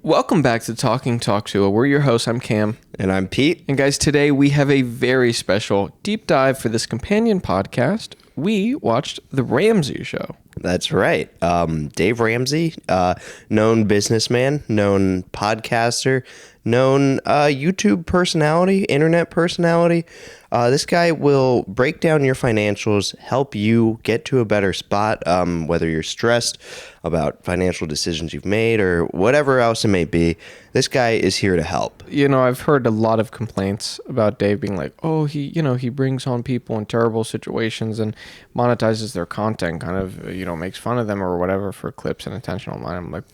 Welcome back to Talk Tuah. We're your hosts. I'm Cam. And I'm Pete. And guys, today we have a very special deep dive for this companion podcast. We watched The Ramsey Show. That's right. Dave Ramsey, known businessman, known podcaster, known YouTube personality, internet personality. This guy will break down your financials, help you get to a better spot, whether you're stressed about financial decisions you've made or whatever else it may be. This guy is here to help. You know, I've heard a lot of complaints about Dave being like, oh, he brings on people in terrible situations and monetizes their content, kind of, makes fun of them or whatever for clips and attention online. I'm like,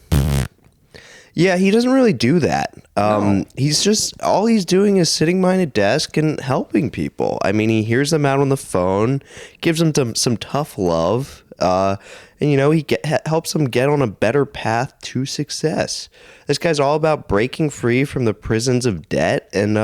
yeah, he doesn't really do that. No. All he's doing is sitting behind a desk and helping people. I mean, he hears them out on the phone, gives them some tough love, and he helps them get on a better path to success. This guy's all about breaking free from the prisons of debt, and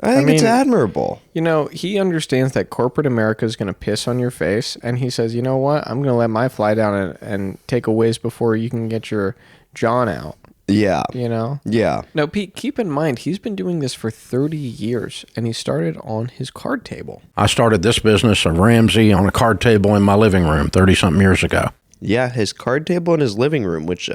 I think it's admirable. He understands that corporate America is going to piss on your face, and he says, you know what? I'm going to let my fly down and take a whiz before you can get your John out. Yeah. Yeah. Now, Pete, keep in mind, he's been doing this for 30 years, and he started on his card table. I started this business of Ramsey on a card table in my living room 30-something years ago. Yeah, his card table in his living room, which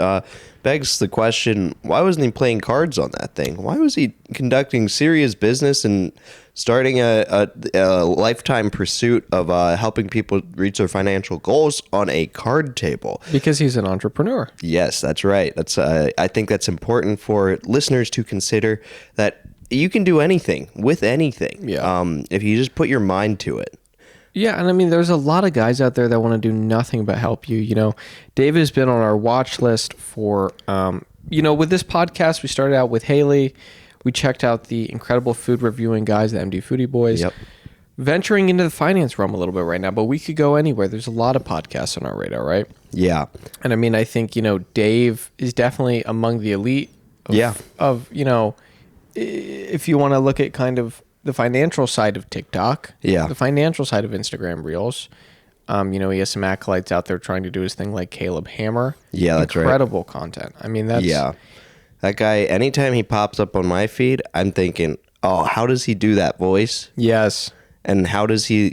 begs the question, why wasn't he playing cards on that thing? Why was he conducting serious business and starting a lifetime pursuit of helping people reach their financial goals on a card table? Because he's an entrepreneur. Yes, that's right. That's I think that's important for listeners to consider, that you can do anything with anything. Yeah. If you just put your mind to it. Yeah, and I mean, there's a lot of guys out there that want to do nothing but help you. David has been on our watch list for, with this podcast, we started out with Haliey. We checked out the incredible food reviewing guys, the MD Foodie Boys. Yep. Venturing into the finance realm a little bit right now, but we could go anywhere. There's a lot of podcasts on our radar, right? Yeah. And I mean, I think, Dave is definitely among the elite of if you want to look at kind of the financial side of TikTok, the financial side of Instagram Reels. He has some acolytes out there trying to do his thing, like Caleb Hammer. Yeah, that's incredible content. I mean, that's that guy. Anytime he pops up on my feed, I'm thinking, oh, how does he do that voice? Yes. And how does he?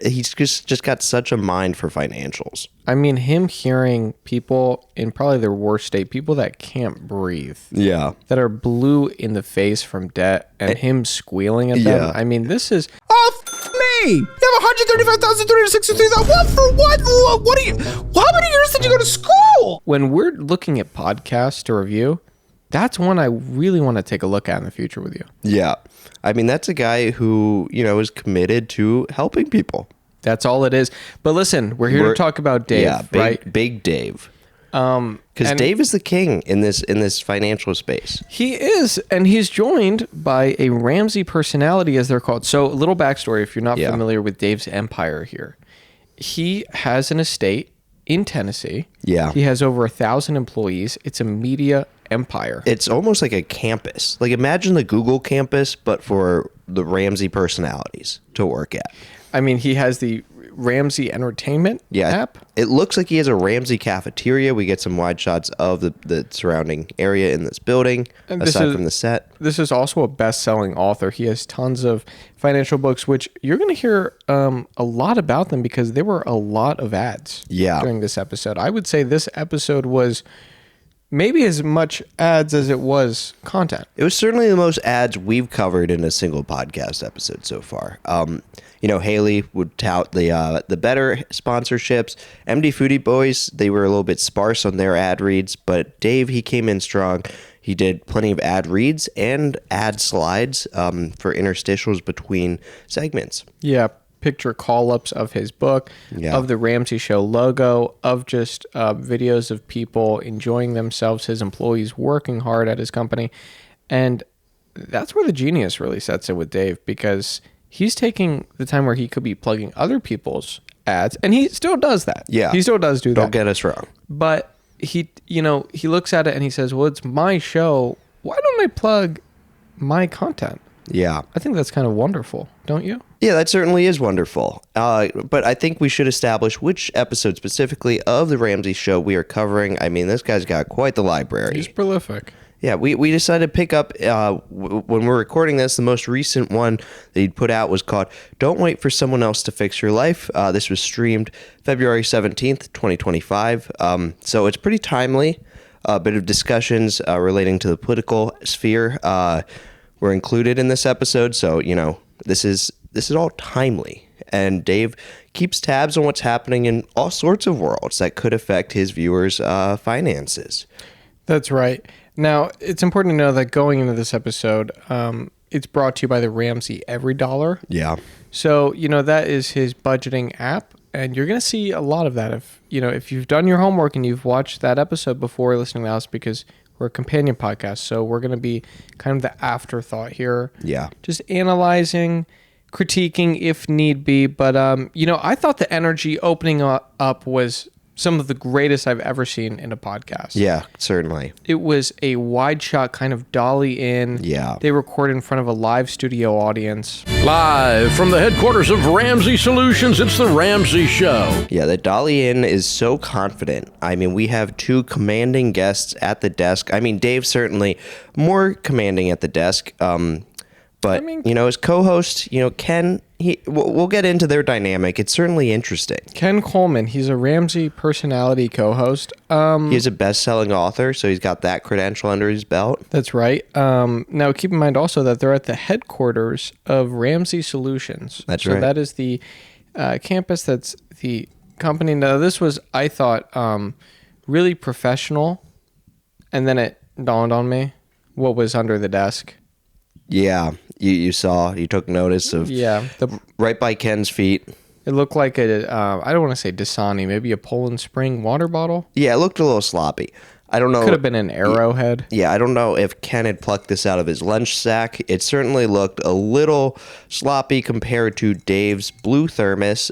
He's just got such a mind for financials. I mean, him hearing people in probably their worst state, people that can't breathe, that are blue in the face from debt, and him squealing at them. I mean, this is me. You have 135,363. What for what? What are you? How many years did you go to school? When we're looking at podcasts to review, that's one I really want to take a look at in the future with you. Yeah. I mean, that's a guy who, is committed to helping people. That's all it is. But listen, we're here to talk about Dave, right? Big Dave. Because Dave is the king in this financial space. He is, and he's joined by a Ramsey personality, as they're called. So, a little backstory, if you're not familiar with Dave's empire here. He has an estate in Tennessee. Yeah. He has over 1,000 employees. It's a media empire. It's almost like a campus. Like, imagine the Google campus, but for the Ramsey personalities to work at. I mean, he has the Ramsey Entertainment app. It looks like he has a Ramsey cafeteria. We get some wide shots of the surrounding area in this building, aside from the set. This is also a best-selling author. He has tons of financial books, which you're going to hear a lot about them because there were a lot of ads during this episode. I would say this episode was maybe as much ads as it was content. It was certainly the most ads we've covered in a single podcast episode so far. Haliey would tout the better sponsorships. MD Foodie Boys, they were a little bit sparse on their ad reads, but Dave, he came in strong. He did plenty of ad reads and ad slides for interstitials between segments. Yeah, picture call-ups of his book, of the Ramsey Show logo, of just videos of people enjoying themselves, his employees working hard at his company. And that's where the genius really sets in with Dave, because he's taking the time where he could be plugging other people's ads, and he still does that. Yeah. He still does do that. Don't get us wrong. But he looks at it and he says, well, it's my show. Why don't I plug my content? Yeah. I think that's kind of wonderful, don't you? Yeah, that certainly is wonderful. But I think we should establish which episode specifically of The Ramsey Show we are covering. I mean, this guy's got quite the library. He's prolific. Yeah, we decided to pick up, when we're recording this, the most recent one that he'd put out was called Don't Wait for Someone Else to Fix Your Life. This was streamed February 17th, 2025. So it's pretty timely. A bit of discussions relating to the political sphere were included in this episode. So, this is all timely. And Dave keeps tabs on what's happening in all sorts of worlds that could affect his viewers' finances. That's right. Now, it's important to know that going into this episode, it's brought to you by the Ramsey Every Dollar. Yeah. So, that is his budgeting app, and you're going to see a lot of that. If you've done your homework and you've watched that episode before listening to us, because we're a companion podcast, so we're going to be kind of the afterthought here. Yeah. Just analyzing, critiquing if need be. But, I thought the energy opening up was some of the greatest I've ever seen in a podcast. Yeah, certainly. It was a wide shot kind of dolly in. Yeah. They record in front of a live studio audience. Live from the headquarters of Ramsey Solutions, it's The Ramsey Show. Yeah, the dolly in is so confident. I mean, we have two commanding guests at the desk. I mean, Dave's certainly more commanding at the desk. But, as co-host, Ken, we'll get into their dynamic. It's certainly interesting. Ken Coleman, he's a Ramsey personality co-host. He's a best-selling author, so he's got that credential under his belt. That's right. Now, keep in mind also that they're at the headquarters of Ramsey Solutions. That's right. So that is the campus, that's the company. Now, this was, I thought, really professional. And then it dawned on me what was under the desk. Yeah, you took notice of right by Ken's feet. It looked like I don't want to say Dasani, maybe a Poland Spring water bottle. Yeah, it looked a little sloppy. I don't know. Could have been an Arrowhead. Yeah, I don't know if Ken had plucked this out of his lunch sack. It certainly looked a little sloppy compared to Dave's blue thermos.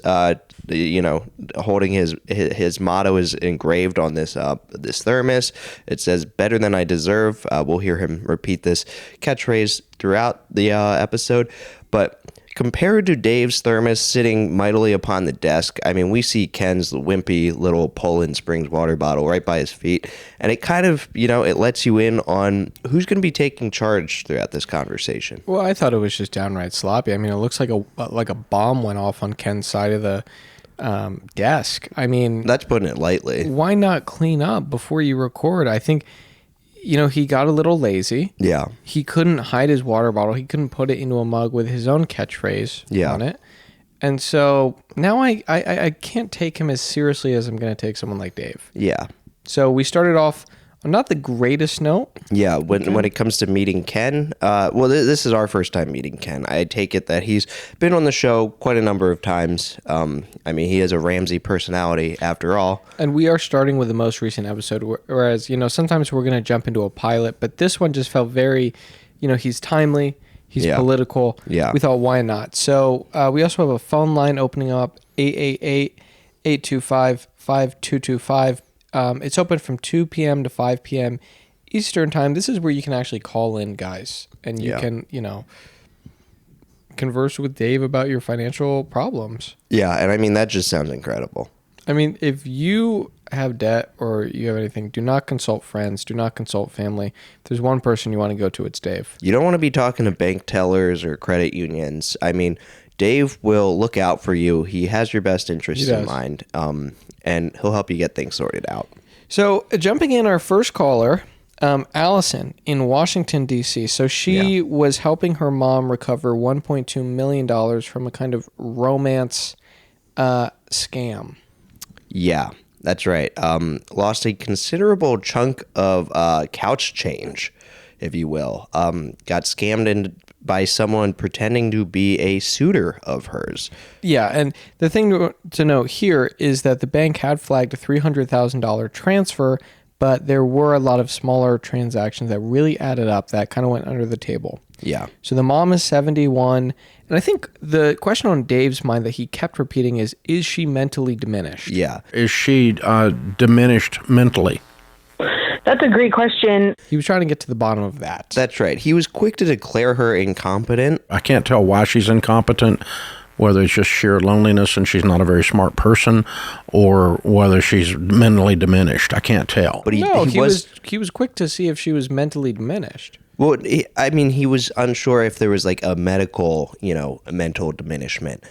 Holding his motto is engraved on this thermos. It says "Better than I deserve." We'll hear him repeat this catchphrase throughout the episode. But compared to Dave's thermos sitting mightily upon the desk, I mean, we see Ken's wimpy little Poland Springs water bottle right by his feet, and it kind of, it lets you in on who's going to be taking charge throughout this conversation. Well, I thought it was just downright sloppy. I mean, it looks like a bomb went off on Ken's side of the desk. I mean, that's putting it lightly. Why not clean up before you record? I think, he got a little lazy. Yeah. He couldn't hide his water bottle. He couldn't put it into a mug with his own catchphrase on it. And so now I can't take him as seriously as I'm going to take someone like Dave. Yeah. So we started off on not the greatest note. Yeah, when it comes to meeting Ken, this is our first time meeting Ken. I take it that he's been on the show quite a number of times. He is a Ramsey personality after all. And we are starting with the most recent episode, whereas, sometimes we're going to jump into a pilot, but this one just felt very, he's timely, he's political. Yeah. We thought, why not? So we also have a phone line opening up, 888-825-5225. It's open from 2 p.m. to 5 p.m. Eastern time. This is where you can actually call in, guys, and you can, converse with Dave about your financial problems. Yeah, and that just sounds incredible. If you have debt or you have anything, do not consult friends, do not consult family. If there's one person you want to go to, it's Dave. You don't want to be talking to bank tellers or credit unions. Dave will look out for you. He has your best interests in mind. And he'll help you get things sorted out. So jumping in, our first caller, Allison in Washington, D.C. So she was helping her mom recover $1.2 million from a kind of romance scam. Yeah, that's right. Lost a considerable chunk of couch change, if you will. Got scammed by someone pretending to be a suitor of hers. Yeah, and the thing to note here is that the bank had flagged a $300,000 transfer, but there were a lot of smaller transactions that really added up that kind of went under the table. Yeah. So the mom is 71, and I think the question on Dave's mind that he kept repeating is she mentally diminished? Yeah. Is she diminished mentally? That's a great question. He was trying to get to the bottom of that. That's right. He was quick to declare her incompetent. I can't tell why she's incompetent. whether it's just sheer loneliness and she's not a very smart person, or whether she's mentally diminished. I can't tell. But he was quick to see if she was mentally diminished. Well, he was unsure if there was like a medical, a mental diminishment,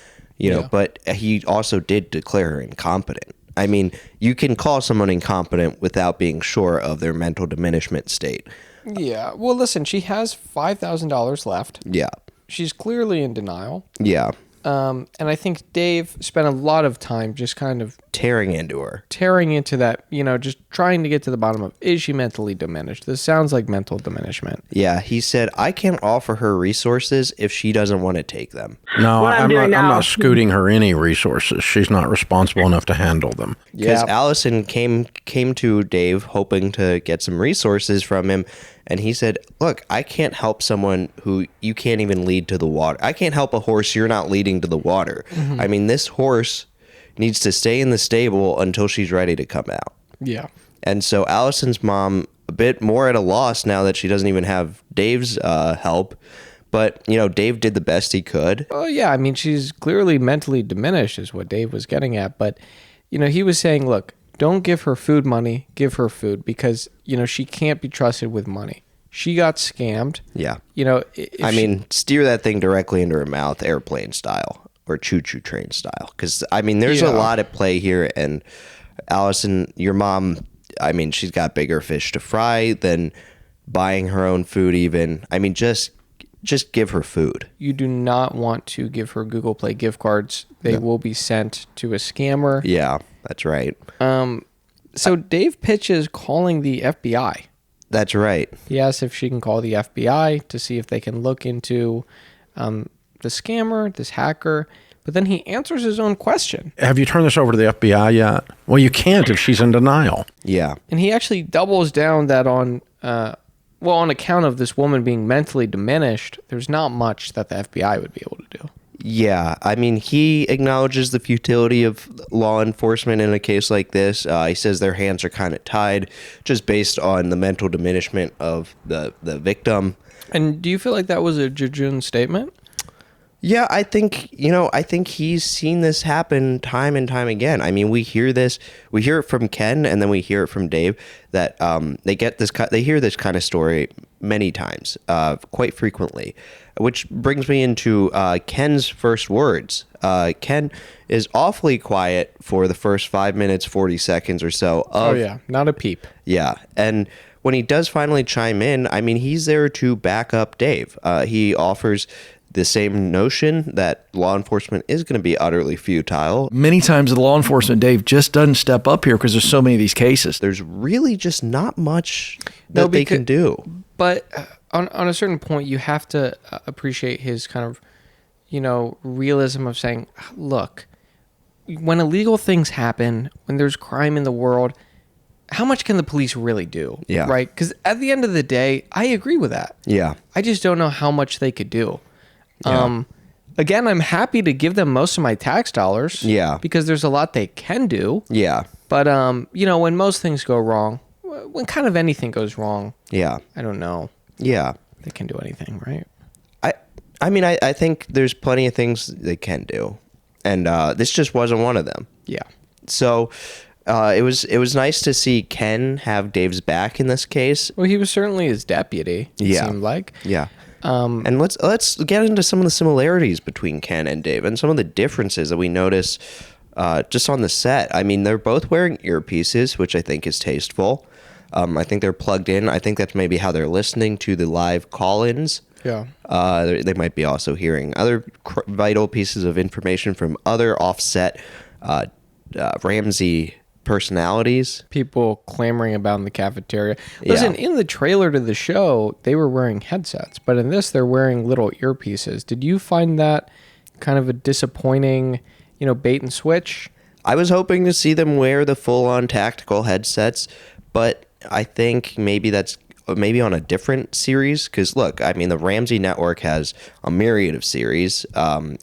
but he also did declare her incompetent. I mean, you can call someone incompetent without being sure of their mental diminishment state. Yeah. Well, listen, she has $5,000 left. Yeah. She's clearly in denial. Yeah. And I think Dave spent a lot of time just kind of tearing into that, just trying to get to the bottom of, is she mentally diminished? This sounds like mental diminishment. Yeah, he said, I can't offer her resources if she doesn't want to take them. No, I'm not scooting her any resources. She's not responsible enough to handle them. Because Allison came to Dave hoping to get some resources from him. And he said, look, I can't help someone who you can't even lead to the water. I can't help a horse you're not leading to the water. Mm-hmm. I mean, this horse needs to stay in the stable until she's ready to come out. Yeah. And so Allison's mom, a bit more at a loss now that she doesn't even have Dave's help. But, Dave did the best he could. Oh, yeah. I mean, she's clearly mentally diminished is what Dave was getting at. But, he was saying, look, don't give her food money, give her food, because, she can't be trusted with money. She got scammed. Yeah. Steer that thing directly into her mouth, airplane style or choo-choo train style. Because, there's a lot at play here. And Allison, your mom, she's got bigger fish to fry than buying her own food even. Just give her food. You do not want to give her Google Play gift cards. They will be sent to a scammer. Yeah, that's right. So Dave pitches calling the FBI. That's right. He asks if she can call the FBI to see if they can look into the scammer, this hacker. But then he answers his own question. Have you turned this over to the FBI yet? Well, you can't if she's in denial. Yeah. And he actually doubles down that on account of this woman being mentally diminished, there's not much that the FBI would be able to do. Yeah, he acknowledges the futility of law enforcement in a case like this. He says their hands are kind of tied just based on the mental diminishment of the victim. And do you feel like that was a jejune statement? Yeah, I think he's seen this happen time and time again. We hear it from Ken, and then we hear it from Dave that they hear this kind of story many times, quite frequently, which brings me into Ken's first words. Ken is awfully quiet for the first 5 minutes, 40 seconds or so. Not a peep. Yeah, and when he does finally chime in, he's there to back up Dave. He offers the same notion that law enforcement is going to be utterly futile. Many times the law enforcement, Dave, just doesn't step up here because there's so many of these cases. There's really just not much that they can do. But on a certain point, you have to appreciate his kind of, realism of saying, look, when illegal things happen, when there's crime in the world, how much can the police really do? Yeah. Right? Because at the end of the day, I agree with that. Yeah. I just don't know how much they could do. Yeah. Again, I'm happy to give them most of my tax dollars. Yeah. Because there's a lot they can do. Yeah. But, when most things go wrong, when kind of anything goes wrong. Yeah. I don't know. Yeah. They can do anything, right? I think there's plenty of things they can do. And this just wasn't one of them. Yeah. So it was nice to see Ken have Dave's back in this case. Well, he was certainly his deputy, it seemed like. Yeah. And let's get into some of the similarities between Ken and Dave and some of the differences that we notice just on the set. They're both wearing earpieces, which I think is tasteful. I think they're plugged in. I think that's maybe how they're listening to the live call-ins. Yeah. They might be also hearing other vital pieces of information from other offset Ramsey personalities. People clamoring about in the cafeteria. Listen, in the trailer to the show, they were wearing headsets, but in this, they're wearing little earpieces. Did you find that kind of a disappointing, bait and switch? I was hoping to see them wear the full-on tactical headsets, but I think maybe that's on a different series. Because look, the Ramsey Network has a myriad of series,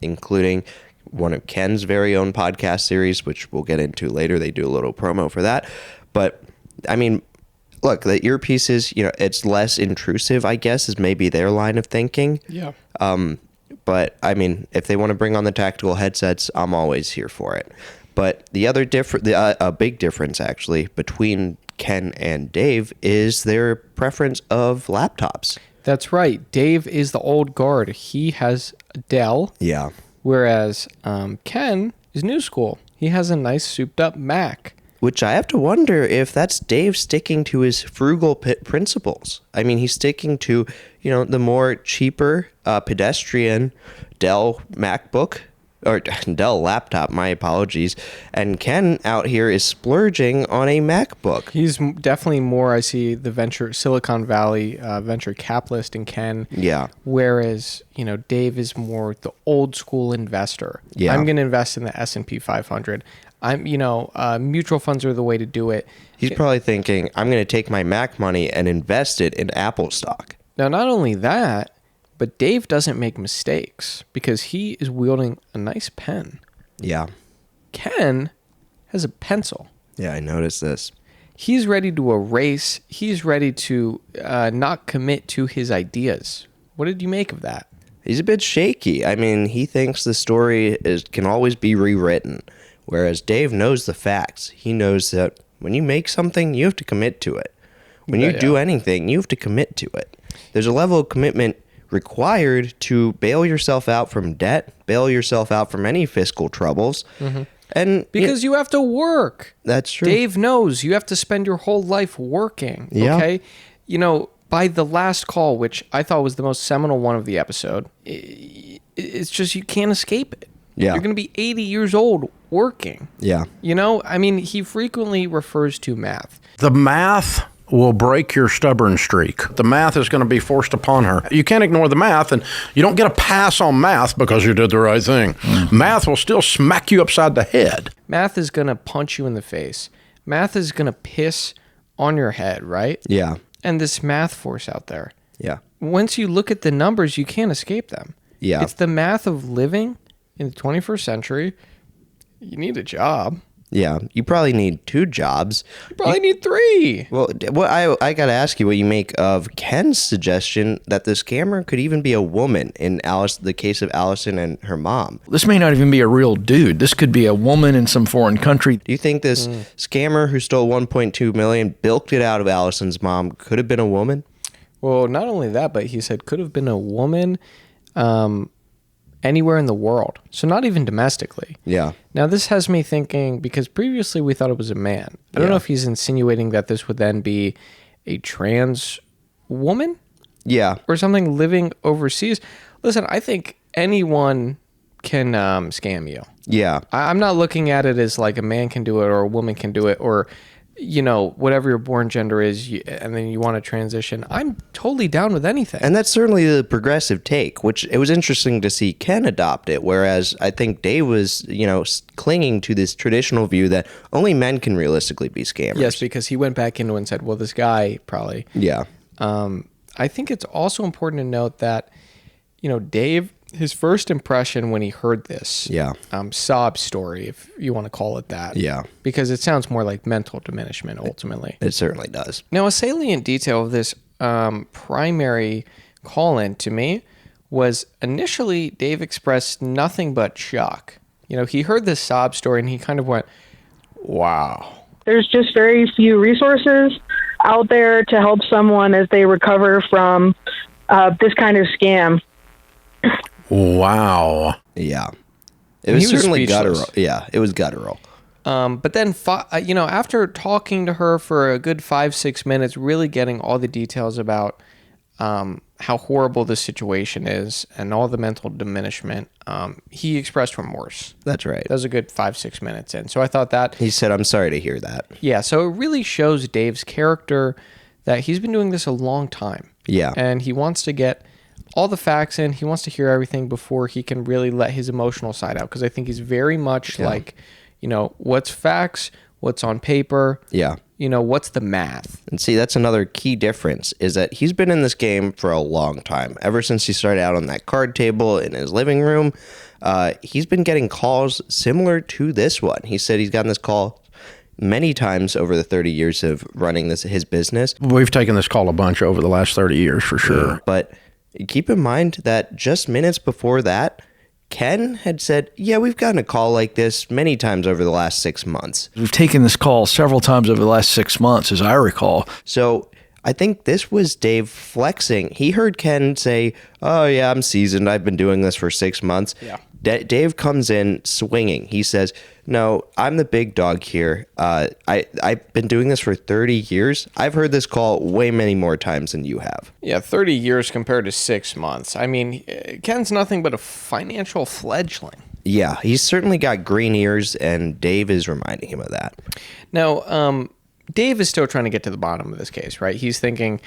including one of Ken's very own podcast series, which we'll get into later. They do a little promo for that. But, look, the earpieces, it's less intrusive, I guess, is maybe their line of thinking. Yeah. But I mean, if they want to bring on the tactical headsets, I'm always here for it. But the other a big difference actually between Ken and Dave is their preference of laptops. That's right. Dave is the old guard. He has a Dell. Yeah. Whereas Ken is new school. He has a nice souped up Mac. Which I have to wonder if that's Dave sticking to his frugal principles. I mean, he's sticking to, the more cheaper pedestrian Dell MacBook, or Dell laptop, my apologies. And Ken out here is splurging on a MacBook. He's definitely more, I see the Silicon Valley venture capitalist in Ken. Yeah. Whereas, Dave is more the old school investor. Yeah. I'm going to invest in the S&P 500. Mutual funds are the way to do it. He's probably thinking, I'm going to take my Mac money and invest it in Apple stock. Now, not only that, but Dave doesn't make mistakes because he is wielding a nice pen. Yeah. Ken has a pencil. Yeah, I noticed this. He's ready to erase. He's ready to not commit to his ideas. What did you make of that? He's a bit shaky. I mean, he thinks the story can always be rewritten. Whereas Dave knows the facts. He knows that when you make something, you have to commit to it. When you do anything, you have to commit to it. There's a level of commitment required to bail yourself out from debt, bail yourself out from any fiscal troubles. Mm-hmm. And because you have to work. That's true. Dave knows you have to spend your whole life working. Yeah. Okay? By the last call, which I thought was the most seminal one of the episode, it's just you can't escape it. Yeah. You're going to be 80 years old working. Yeah. He frequently refers to math. The math will break your stubborn streak. The math is going to be forced upon her. You can't ignore the math, and you don't get a pass on math because you did the right thing. Mm-hmm. Math will still smack you upside the head. Math is going to punch you in the face. Math is going to piss on your head, right? Yeah. And this math force out there. Yeah. Once you look at the numbers, you can't escape them. Yeah. It's the math of living in the 21st century. You need a job. Yeah, you probably need 2 jobs. You probably need 3. Well, I got to ask you what you make of Ken's suggestion that the scammer could even be a woman in the case of Allison and her mom. This may not even be a real dude. This could be a woman in some foreign country. Do you think this scammer who stole $1.2 million, bilked it out of Allison's mom, could have been a woman? Well, not only that, but he said could have been a woman anywhere in the world. So not even domestically. Yeah. Now, this has me thinking, because previously we thought it was a man. I don't know if he's insinuating that this would then be a trans woman? Yeah. Or something living overseas. Listen, I think anyone can scam you. Yeah. I'm not looking at it as like a man can do it or a woman can do it or, whatever your born gender is and then you want to transition. I'm totally down with anything. And that's certainly the progressive take, which it was interesting to see Ken adopt it, whereas I think Dave was, clinging to this traditional view that only men can realistically be scammers. Yes, because he went back into it and said, well, this guy probably. Yeah. I think it's also important to note that, Dave, his first impression when he heard this sob story, if you want to call it that. Yeah. Because it sounds more like mental diminishment, ultimately. It certainly does. Now, a salient detail of this primary call-in to me was initially Dave expressed nothing but shock. He heard this sob story and he kind of went, wow. There's just very few resources out there to help someone as they recover from this kind of scam. Wow. Yeah. It was certainly speechless. guttural. Yeah, it was guttural. But then, after talking to her for a good 5-6 minutes, really getting all the details about how horrible this situation is and all the mental diminishment, he expressed remorse. That's right. That was a good 5-6 minutes in. So I thought that... He said, I'm sorry to hear that. Yeah, so it really shows Dave's character that he's been doing this a long time. Yeah. And he wants to get all the facts in. He wants to hear everything before he can really let his emotional side out. Because I think he's very much like, what's facts, what's on paper. Yeah. What's the math? And see, that's another key difference is that he's been in this game for a long time. Ever since he started out on that card table in his living room, he's been getting calls similar to this one. He said he's gotten this call many times over the 30 years of running his business. We've taken this call a bunch over the last 30 years for sure. But keep in mind that just minutes before that, Ken had said, yeah, we've gotten a call like this many times over the last 6 months. We've taken this call several times over the last 6 months, as I recall. So I think this was Dave flexing. He heard Ken say, oh, yeah, I'm seasoned. I've been doing this for 6 months. Yeah. Dave comes in swinging. He says, no, I'm the big dog here. I've been doing this for 30 years. I've heard this call way many more times than you have. Yeah, 30 years compared to 6 months. I mean, Ken's nothing but a financial fledgling. Yeah, he's certainly got green ears, and Dave is reminding him of that. Now, Dave is still trying to get to the bottom of this case, right? He's thinking,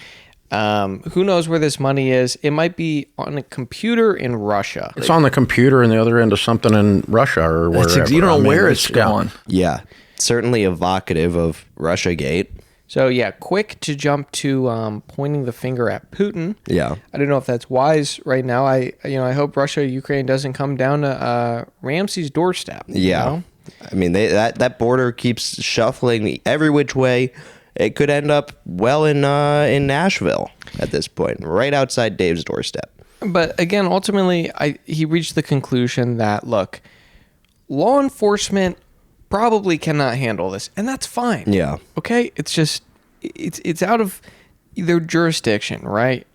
who knows where this money is? It might be on a computer in Russia. It's on the computer and the other end of something in Russia or wherever. You don't know where it's gone. Yeah, certainly evocative of Russiagate. So, yeah, quick to jump to pointing the finger at Putin. Yeah. I don't know if that's wise right now. I hope Russia, Ukraine doesn't come down to Ramsey's doorstep. Yeah. You know? I mean, that border keeps shuffling every which way. It could end up well in Nashville at this point, right outside Dave's doorstep. But again, ultimately, he reached the conclusion that, look, law enforcement probably cannot handle this, and that's fine. Yeah. Okay? It's just, it's out of their jurisdiction, right?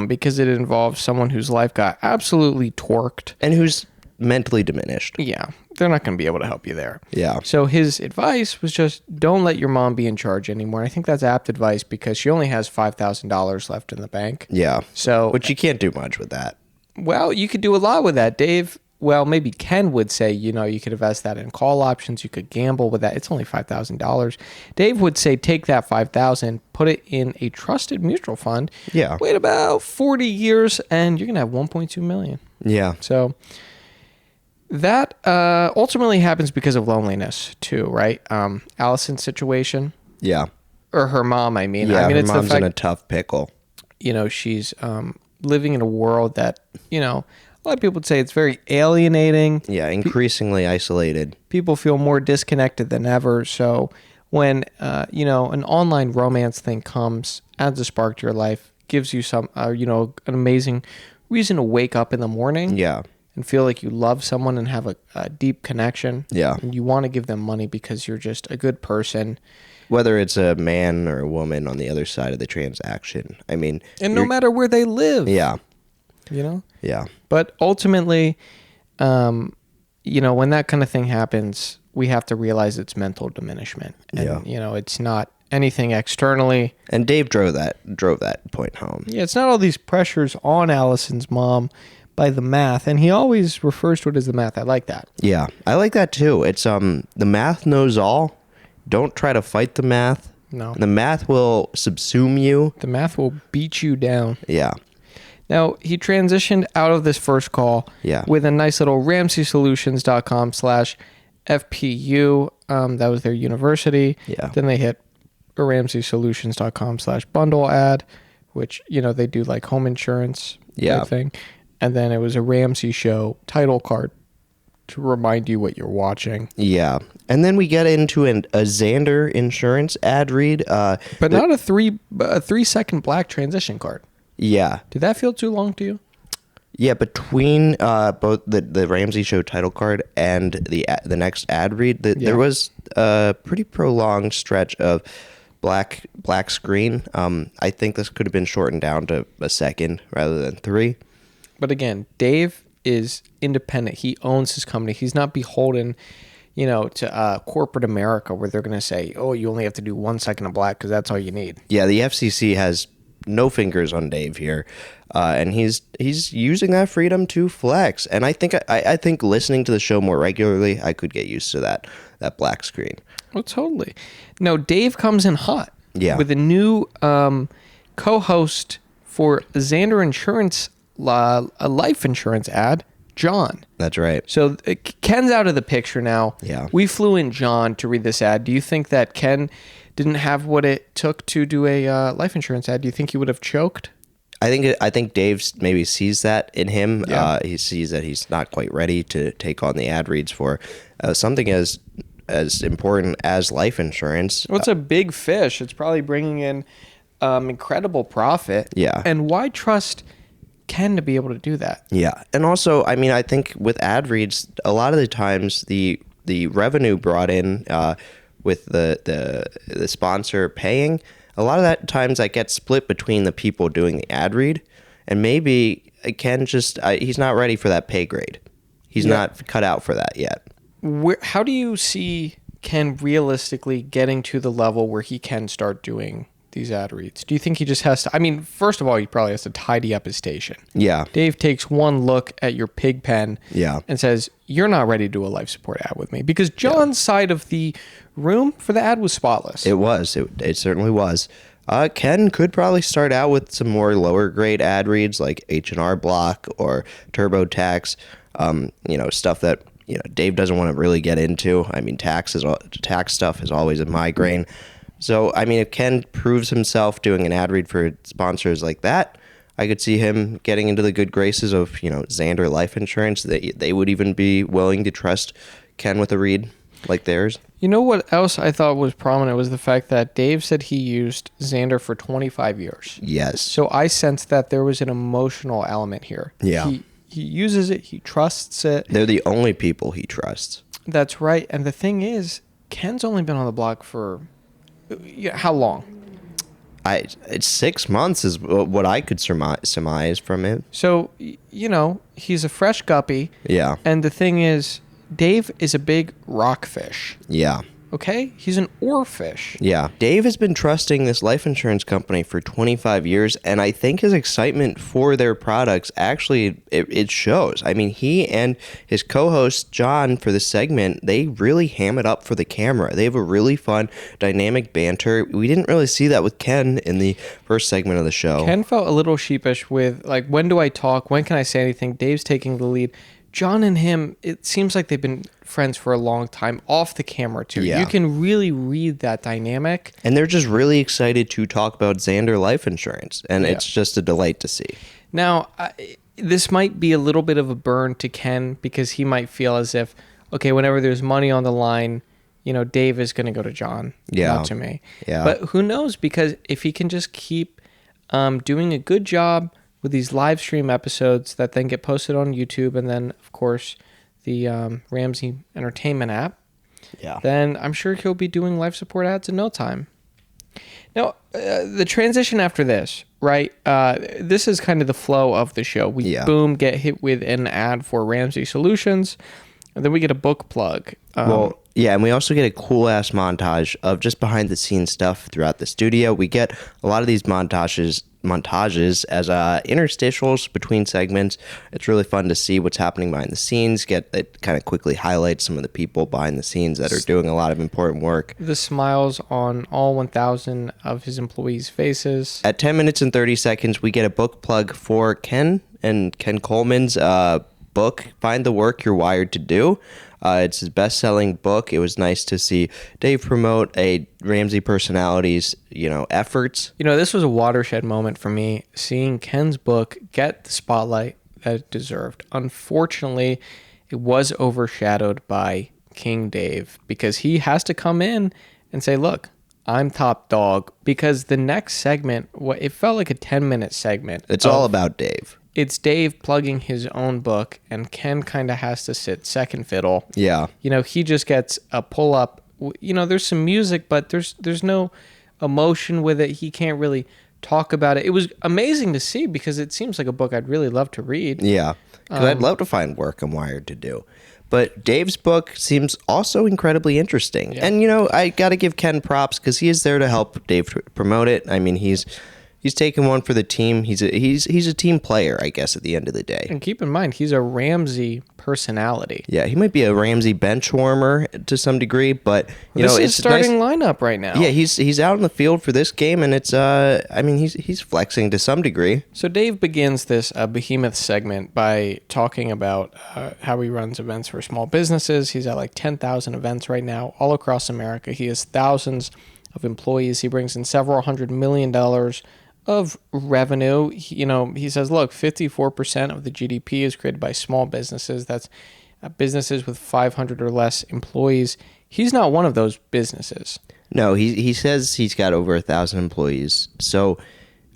Because it involves someone whose life got absolutely torqued. And who's mentally diminished. Yeah. They're not going to be able to help you there. Yeah. So his advice was just don't let your mom be in charge anymore. I think that's apt advice because she only has $5,000 left in the bank. Yeah. So, but you can't do much with that. Well, you could do a lot with that, Dave. Well, maybe Ken would say, you could invest that in call options. You could gamble with that. It's only $5,000. Dave would say, take that $5,000, put it in a trusted mutual fund. Yeah. Wait about 40 years, and you're gonna have $1.2 million. Yeah. So that ultimately happens because of loneliness too, right? Allison's situation. Yeah. Or her mom, I mean. Yeah, I mean, her it's mom's the fact, in a tough pickle. She's living in a world that, a lot of people would say it's very alienating. Yeah, increasingly isolated. People feel more disconnected than ever. So when, an online romance thing comes, adds a spark to your life, gives you some, an amazing reason to wake up in the morning. Yeah. And feel like you love someone and have a deep connection. Yeah. And you want to give them money because you're just a good person. Whether it's a man or a woman on the other side of the transaction. I mean. And no matter where they live. Yeah. Yeah. But ultimately, when that kind of thing happens, we have to realize it's mental diminishment. And, it's not anything externally. And Dave drove that point home. Yeah, it's not all these pressures on Allison's mom by the math, and he always refers to it as the math. I like that. Yeah, I like that too. It's the math knows all. Don't try to fight the math. No. The math will subsume you. The math will beat you down. Yeah. Now, he transitioned out of this first call with a nice little RamseySolutions.com/FPU. That was their university. Yeah. Then they hit a RamseySolutions.com/bundle ad, which, they do like home insurance type thing. And then it was a Ramsey Show title card to remind you what you're watching. Yeah. And then we get into a Xander insurance ad read. But not a 3-second black transition card. Yeah. Did that feel too long to you? Yeah, between both the Ramsey Show title card and the next ad read, there was a pretty prolonged stretch of black screen. I think this could have been shortened down to a second rather than 3. But again, Dave is independent. He owns his company. He's not beholden, to corporate America where they're going to say, oh, you only have to do 1 second of black because that's all you need. Yeah, the FCC has no fingers on Dave here. And he's using that freedom to flex. And I think listening to the show more regularly, I could get used to that black screen. Well, totally. No, Dave comes in hot. Yeah. With a new co-host for Xander Insurance, a life insurance ad, John. That's right. So Ken's out of the picture now. Yeah. We flew in John to read this ad. Do you think that Ken didn't have what it took to do a life insurance ad? Do you think he would have choked? I think Dave maybe sees that in him. Yeah. He sees that he's not quite ready to take on the ad reads for something as important as life insurance. Well, it's a big fish. It's probably bringing in incredible profit. Yeah. And why trust Ken to be able to do that. Yeah. And also, I mean, I think with ad reads, a lot of the times the revenue brought in with the sponsor paying, a lot of that times that gets split between the people doing the ad read. And maybe Ken just, he's not ready for that pay grade. He's not cut out for that yet. How do you see Ken realistically getting to the level where he can start doing these ad reads? Do you think he just has to, I mean, first of all, he probably has to tidy up his station. Yeah. Dave takes one look at your pig pen Yeah. and says, you're not ready to do a life support ad with me. Because John's side of the room for the ad was spotless. It was. It certainly was. Ken could probably start out with some more lower grade ad reads like H&R Block or TurboTax, stuff that Dave doesn't want to really get into. I mean, tax stuff is always a migraine. So, I mean, if Ken proves himself doing an ad read for sponsors like that, I could see him getting into the good graces of, Xander Life Insurance. They would even be willing to trust Ken with a read like theirs. You know what else I thought was prominent was the fact that Dave said he used Xander for 25 years. Yes. So I sensed that there was an emotional element here. Yeah. He uses it. He trusts it. They're the only people he trusts. That's right. And the thing is, Ken's only been on the block for how long? It's 6 months is what I could surmise from it. So, he's a fresh guppy. Yeah. And the thing is, Dave is a big rockfish. Yeah. Okay? He's an oarfish. Yeah. Dave has been trusting this life insurance company for 25 years, and I think his excitement for their products actually, it shows. I mean, he and his co-host, John, for this segment, they really ham it up for the camera. They have a really fun, dynamic banter. We didn't really see that with Ken in the first segment of the show. Ken felt a little sheepish with, like, when do I talk? When can I say anything? Dave's taking the lead. John and him, it seems like they've been friends for a long time, off the camera too. Yeah. You can really read that dynamic. And they're just really excited to talk about Xander Life Insurance, and it's just a delight to see. Now, this might be a little bit of a burn to Ken because he might feel as if, okay, whenever there's money on the line, Dave is going to go to John, not to me. Yeah. But who knows? Because if he can just keep doing a good job with these live stream episodes that then get posted on YouTube, and then, of course, the Ramsey Entertainment app, then I'm sure he'll be doing life support ads in no time. Now, the transition after this, right? This is kind of the flow of the show. We get hit with an ad for Ramsey Solutions, and then we get a book plug. And we also get a cool-ass montage of just behind-the-scenes stuff throughout the studio. We get a lot of these montages as interstitials between segments. It's really fun to see what's happening behind the scenes. It kind of quickly highlights some of the people behind the scenes that are doing a lot of important work. The smiles on all 1,000 of his employees' faces. At 10 minutes and 30 seconds, we get a book plug for Ken and Ken Coleman's book, Find the Work You're Wired to Do. It's his best-selling book. It was nice to see Dave promote a Ramsey personality's, efforts. This was a watershed moment for me, seeing Ken's book get the spotlight that it deserved. Unfortunately, it was overshadowed by King Dave because he has to come in and say, look, I'm top dog. Because the next segment, it felt like a 10-minute segment. It's all about Dave. It's Dave plugging his own book, and Ken kind of has to sit second fiddle. Yeah. He just gets a pull-up. There's some music, but there's no emotion with it. He can't really talk about it. It was amazing to see because it seems like a book I'd really love to read. Yeah, because I'd love to find work I'm wired to do. But Dave's book seems also incredibly interesting. Yeah. And, I got to give Ken props because he is there to help Dave promote it. I mean, he's taking one for the team. He's a team player, I guess, at the end of the day. And keep in mind, he's a Ramsey personality. Yeah, he might be a Ramsey bench warmer to some degree, but this is starting lineup right now. Yeah, he's out in the field for this game, and it's he's flexing to some degree. So Dave begins this behemoth segment by talking about how he runs events for small businesses. He's at like 10,000 events right now all across America. He has thousands of employees. He brings in several $100 million of revenue. He says, look, 54% of the GDP is created by small businesses. That's businesses with 500 or less employees. He's not one of those businesses. No, he says he's got over 1,000 employees. So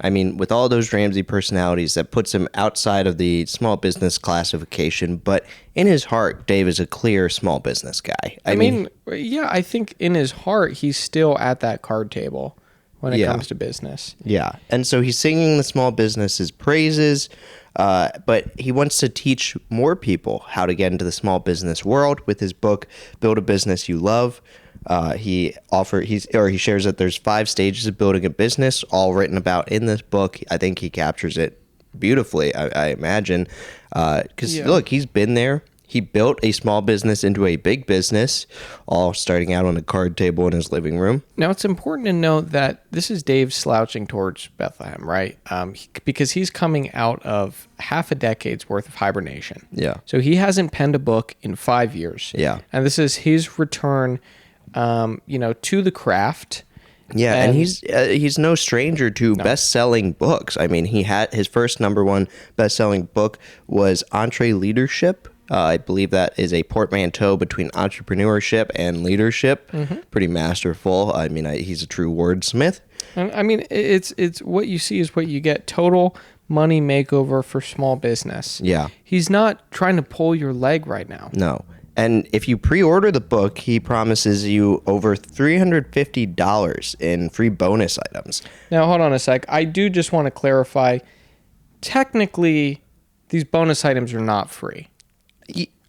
I mean, with all those Ramsey personalities, that puts him outside of the small business classification. But in his heart, Dave is a clear small business guy. I mean, yeah, I think in his heart, he's still at that card table when it comes to business. Yeah. And so he's singing the small businesses' praises, but he wants to teach more people how to get into the small business world with his book, Build a Business You Love. He shares that there's 5 stages of building a business, all written about in this book. I think he captures it beautifully, I imagine. Because look, he's been there. He built a small business into a big business, all starting out on a card table in his living room. Now, it's important to note that this is Dave slouching towards Bethlehem, right? Because he's coming out of half a decade's worth of hibernation. Yeah. So he hasn't penned a book in 5 years. Yeah. And this is his return, to the craft. Yeah, and he's no stranger to best-selling books. I mean, he had his first #1 best-selling book was Entre Leadership. I believe that is a portmanteau between entrepreneurship and leadership. Mm-hmm. Pretty masterful. I mean, he's a true wordsmith. I mean, it's what you see is what you get. Total money makeover for small business. Yeah. He's not trying to pull your leg right now. No. And if you pre-order the book, he promises you over $350 in free bonus items. Now, hold on a sec. I do just want to clarify. Technically, these bonus items are not free.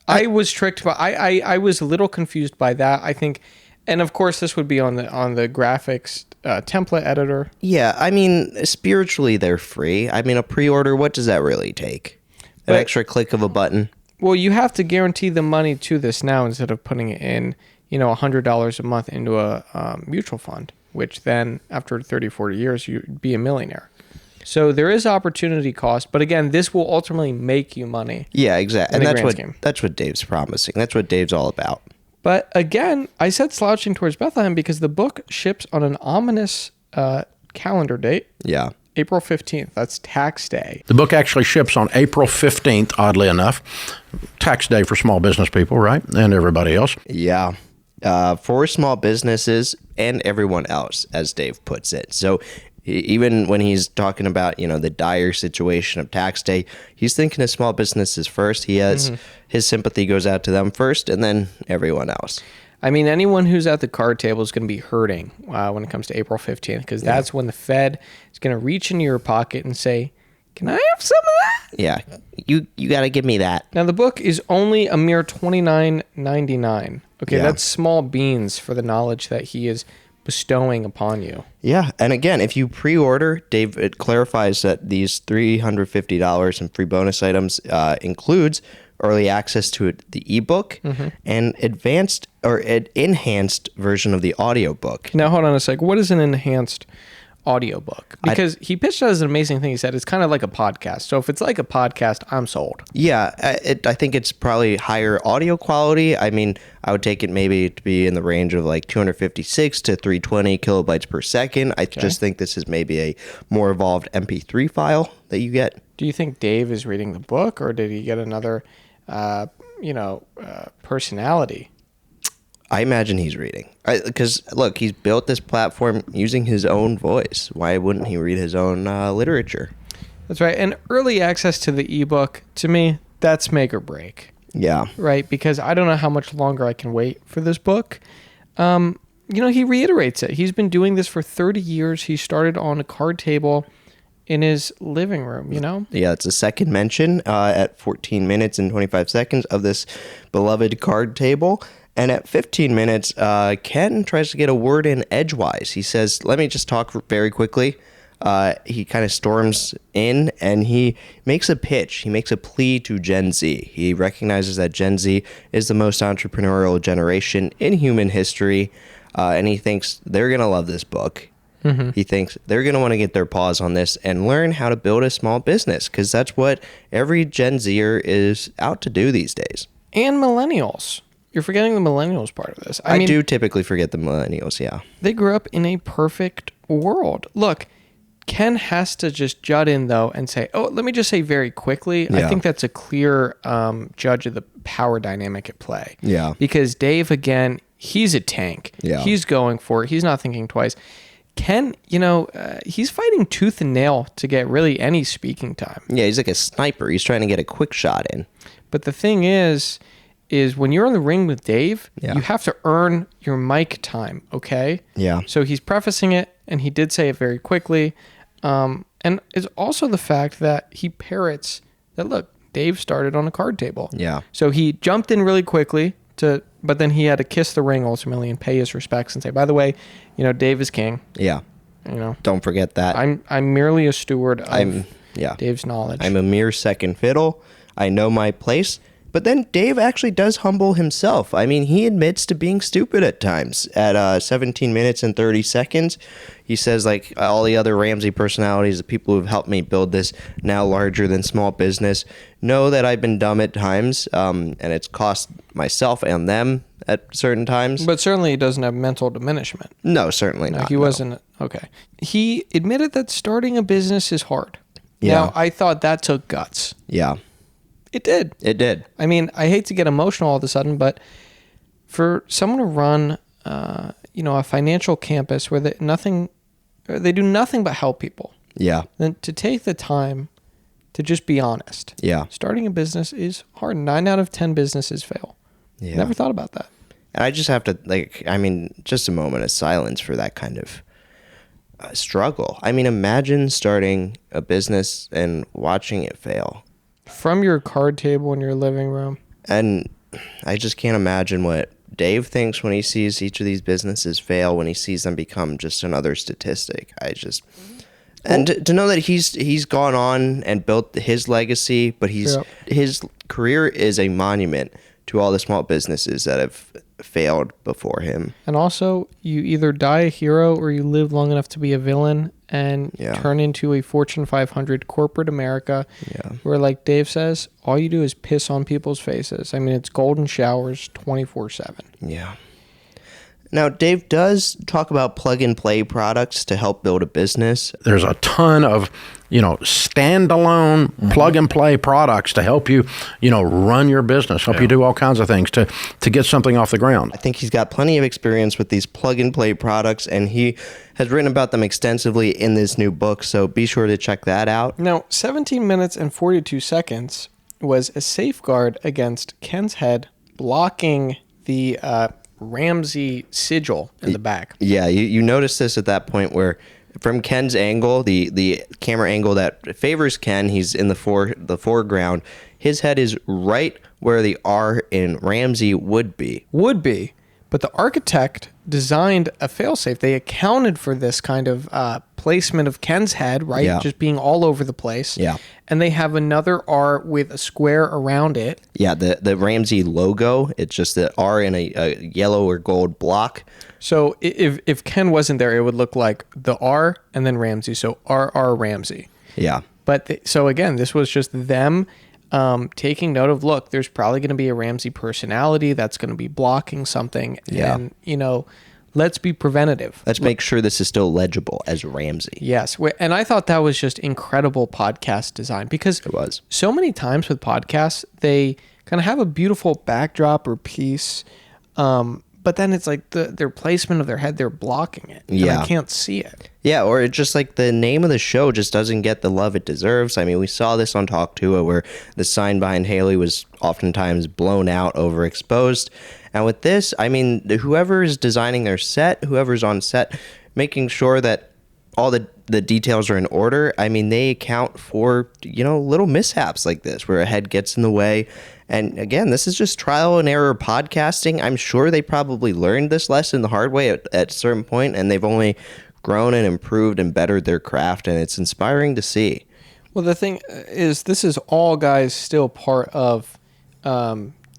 I was tricked by. I was a little confused by that. I think, and of course, this would be on the graphics template editor. Yeah, I mean, spiritually, they're free. I mean, a pre-order, what does that really take? An extra click of a button? Well, you have to guarantee the money to this now instead of putting it in, $100 a month into a mutual fund, which then after 30, 40 years, you'd be a millionaire. So there is opportunity cost, but again, this will ultimately make you money. Yeah, exactly. And that's what Dave's promising. That's what Dave's all about. But again, I said slouching towards Bethlehem because the book ships on an ominous calendar date. Yeah. April 15th. That's tax day. The book actually ships on April 15th, oddly enough. Tax day for small business people, right? And everybody else. Yeah. For small businesses and everyone else, as Dave puts it. So even when he's talking about, the dire situation of tax day, he's thinking of small businesses first. He has his sympathy goes out to them first and then everyone else. I mean, anyone who's at the card table is going to be hurting when it comes to April 15th, because that's when the Fed is going to reach into your pocket and say, can I have some of that? Yeah, you got to give me that. Now, the book is only a mere $29.99. Okay, that's small beans for the knowledge that he is bestowing upon you. Yeah, and again, if you pre-order, Dave, it clarifies that these $350 in free bonus items includes early access to the ebook and advanced or an enhanced version of the audiobook. Now, hold on a sec. What is an enhanced audiobook? Because he pitched it as an amazing thing. He said it's kind of like a podcast. So if it's like a podcast, I'm sold. Yeah, I think it's probably higher audio quality. I mean, I would take it maybe to be in the range of like 256 to 320 kilobytes per second. I just think this is maybe a more evolved MP3 file that you get. Do you think Dave is reading the book, or did he get another personality? I imagine he's reading. Because, look, he's built this platform using his own voice. Why wouldn't he read his own literature? That's right. And early access to the ebook, to me, that's make or break. Yeah. Right? Because I don't know how much longer I can wait for this book. He reiterates it. He's been doing this for 30 years. He started on a card table in his living room, Yeah, it's a second mention at 14 minutes and 25 seconds of this beloved card table. And at 15 minutes, Ken tries to get a word in edgewise. He says, let me just talk very quickly. He kind of storms in and he makes a pitch. He makes a plea to Gen Z. He recognizes that Gen Z is the most entrepreneurial generation in human history. And he thinks they're going to love this book. Mm-hmm. He thinks they're going to want to get their paws on this and learn how to build a small business, because that's what every Gen Zer is out to do these days. And millennials. You're forgetting the millennials part of this. I mean, do typically forget the millennials, yeah. They grew up in a perfect world. Look, Ken has to just jut in, though, and say, let me just say very quickly, I think that's a clear judge of the power dynamic at play. Yeah. Because Dave, again, he's a tank. Yeah. He's going for it. He's not thinking twice. Ken, he's fighting tooth and nail to get really any speaking time. Yeah, he's like a sniper. He's trying to get a quick shot in. But the thing is when you're in the ring with Dave, Yeah. you have to earn your mic time, okay? Yeah. So he's prefacing it, and he did say it very quickly. And it's also the fact that he parrots that, look, Dave started on a card table. Yeah. So he jumped in really quickly but then he had to kiss the ring ultimately and pay his respects and say, by the way, Dave is king. Yeah. Don't forget that. I'm merely a steward of Yeah. Dave's knowledge. I'm a mere second fiddle. I know my place. But then Dave actually does humble himself. I mean, he admits to being stupid at times. At 17 minutes and 30 seconds, he says, like, all the other Ramsey personalities, the people who've helped me build this now larger than small business, know that I've been dumb at times, and it's cost myself and them at certain times. But certainly he doesn't have mental diminishment. No, certainly not. He wasn't. Okay. He admitted that starting a business is hard. Yeah. Now, I thought that took guts. Yeah. It did. It did. I mean, I hate to get emotional all of a sudden, but for someone to run, a financial campus where they do nothing but help people. Yeah. Then to take the time to just be honest. Yeah. Starting a business is hard. 9 out of 10 businesses fail. Yeah. Never thought about that. And I just have to, just a moment of silence for that kind of struggle. I mean, imagine starting a business and watching it fail. From your card table in your living room. And I just can't imagine what Dave thinks when he sees each of these businesses fail, when he sees them become just another statistic. And to know that he's gone on and built his legacy, but his career is a monument to all the small businesses that have failed before him. And also, you either die a hero or you live long enough to be a villain and turn into a Fortune 500 corporate America where, like Dave says, all you do is piss on people's faces. I mean, it's golden showers 24/7. Yeah. Now, Dave does talk about plug-and-play products to help build a business. There's a ton of, standalone plug-and-play products to help you, run your business, help you do all kinds of things to get something off the ground. I think he's got plenty of experience with these plug-and-play products, and he has written about them extensively in this new book, so be sure to check that out. Now, 17 minutes and 42 seconds was a safeguard against Ken's head blocking the Ramsey sigil in the back. Yeah, you notice this at that point where from Ken's angle, the camera angle that favors Ken, he's in the foreground. His head is right where the R in Ramsey would be. But the architect designed a failsafe. They accounted for this kind of placement of Ken's head, right? Yeah. Just being all over the place. Yeah. And they have another R with a square around it. Yeah, the Ramsey logo, it's just the R in a yellow or gold block. So if Ken wasn't there, it would look like the R and then Ramsey. So R Ramsey. Yeah. But so again, this was just them taking note of, look, there's probably going to be a Ramsey personality that's going to be blocking something. Yeah. And, let's be preventative. Let's make sure this is still legible as Ramsey. Yes. And I thought that was just incredible podcast design because It was. So many times with podcasts, they kind of have a beautiful backdrop or piece, but then it's like their placement of their head, they're blocking it. Yeah. And I can't see it. Yeah, or it's just like the name of the show just doesn't get the love it deserves. I mean, we saw this on Talk Tuah where the sign behind Haliey was oftentimes blown out, overexposed. And with this, I mean, whoever is designing their set, whoever's on set, making sure that all the details are in order. I mean, they account for, little mishaps like this where a head gets in the way. And again, this is just trial and error podcasting. I'm sure they probably learned this lesson the hard way at a certain point, and they've only grown and improved and bettered their craft, and it's inspiring to see. Well, the thing is, this is all, guys, still part of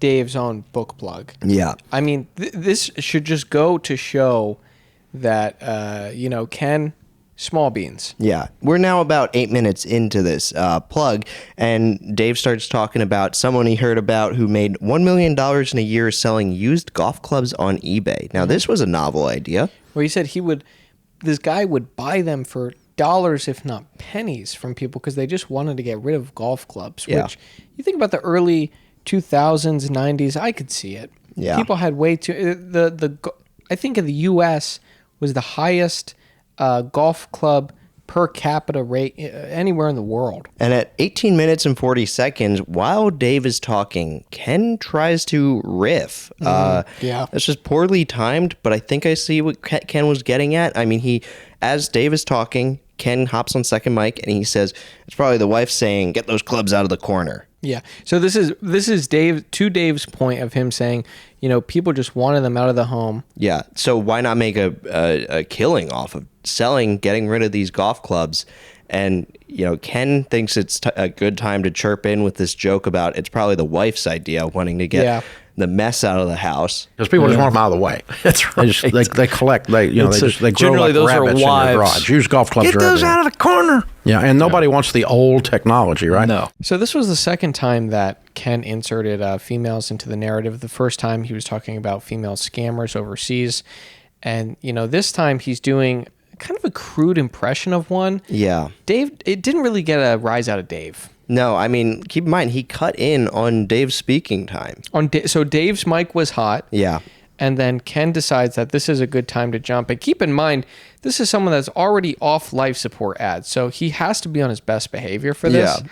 Dave's own book plug. Yeah. I mean, this should just go to show that, Ken, small beans. Yeah. We're now about 8 minutes into this plug, and Dave starts talking about someone he heard about who made $1 million in a year selling used golf clubs on eBay. Now, this was a novel idea. Well, he said this guy would buy them for dollars, if not pennies, from people because they just wanted to get rid of golf clubs, which you think about the early 2000s, 90s, I could see it. Yeah. People had way too... I think in the U.S. was the highest golf club per capita rate anywhere in the world. And at 18 minutes and 40 seconds, while Dave is talking, Ken tries to riff. Yeah. It's just poorly timed, but I think I see what Ken was getting at. I mean, as Dave is talking, Ken hops on second mic and he says, it's probably the wife saying, get those clubs out of the corner. Yeah. So this is Dave's point of him saying, people just wanted them out of the home. Yeah. So why not make a killing off of getting rid of these golf clubs? And, Ken thinks it's a good time to chirp in with this joke about it's probably the wife's idea wanting to get the mess out of the house. Because people just want them out of the way. That's right. They collect. They grow generally like those are rabbits in your wives. garage. Use golf clubs. Get those out of the corner. Yeah, and nobody wants the old technology, right? No. So this was the second time that Ken inserted females into the narrative. The first time he was talking about female scammers overseas. And, this time he's doing kind of a crude impression of one. Yeah. Dave, it didn't really get a rise out of Dave. No, I mean, keep in mind, he cut in on Dave's speaking time. So Dave's mic was hot. Yeah. And then Ken decides that this is a good time to jump. And keep in mind, this is someone that's already off life support ads. So he has to be on his best behavior for this. Yeah.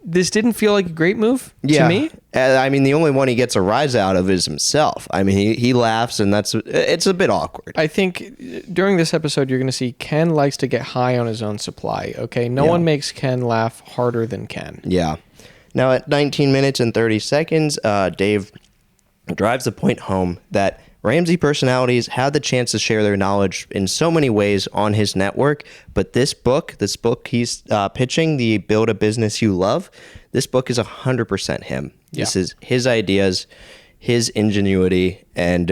This didn't feel like a great move to me. I mean, the only one he gets a rise out of is himself. I mean, he laughs, and it's a bit awkward. I think during this episode, you're going to see Ken likes to get high on his own supply. Okay, no one makes Ken laugh harder than Ken. Yeah. Now, at 19 minutes and 30 seconds, Dave drives the point home that Ramsey personalities have the chance to share their knowledge in so many ways on his network, but this book he's pitching, the Build a Business You Love, this book is 100% him. Yeah. This is his ideas, his ingenuity, and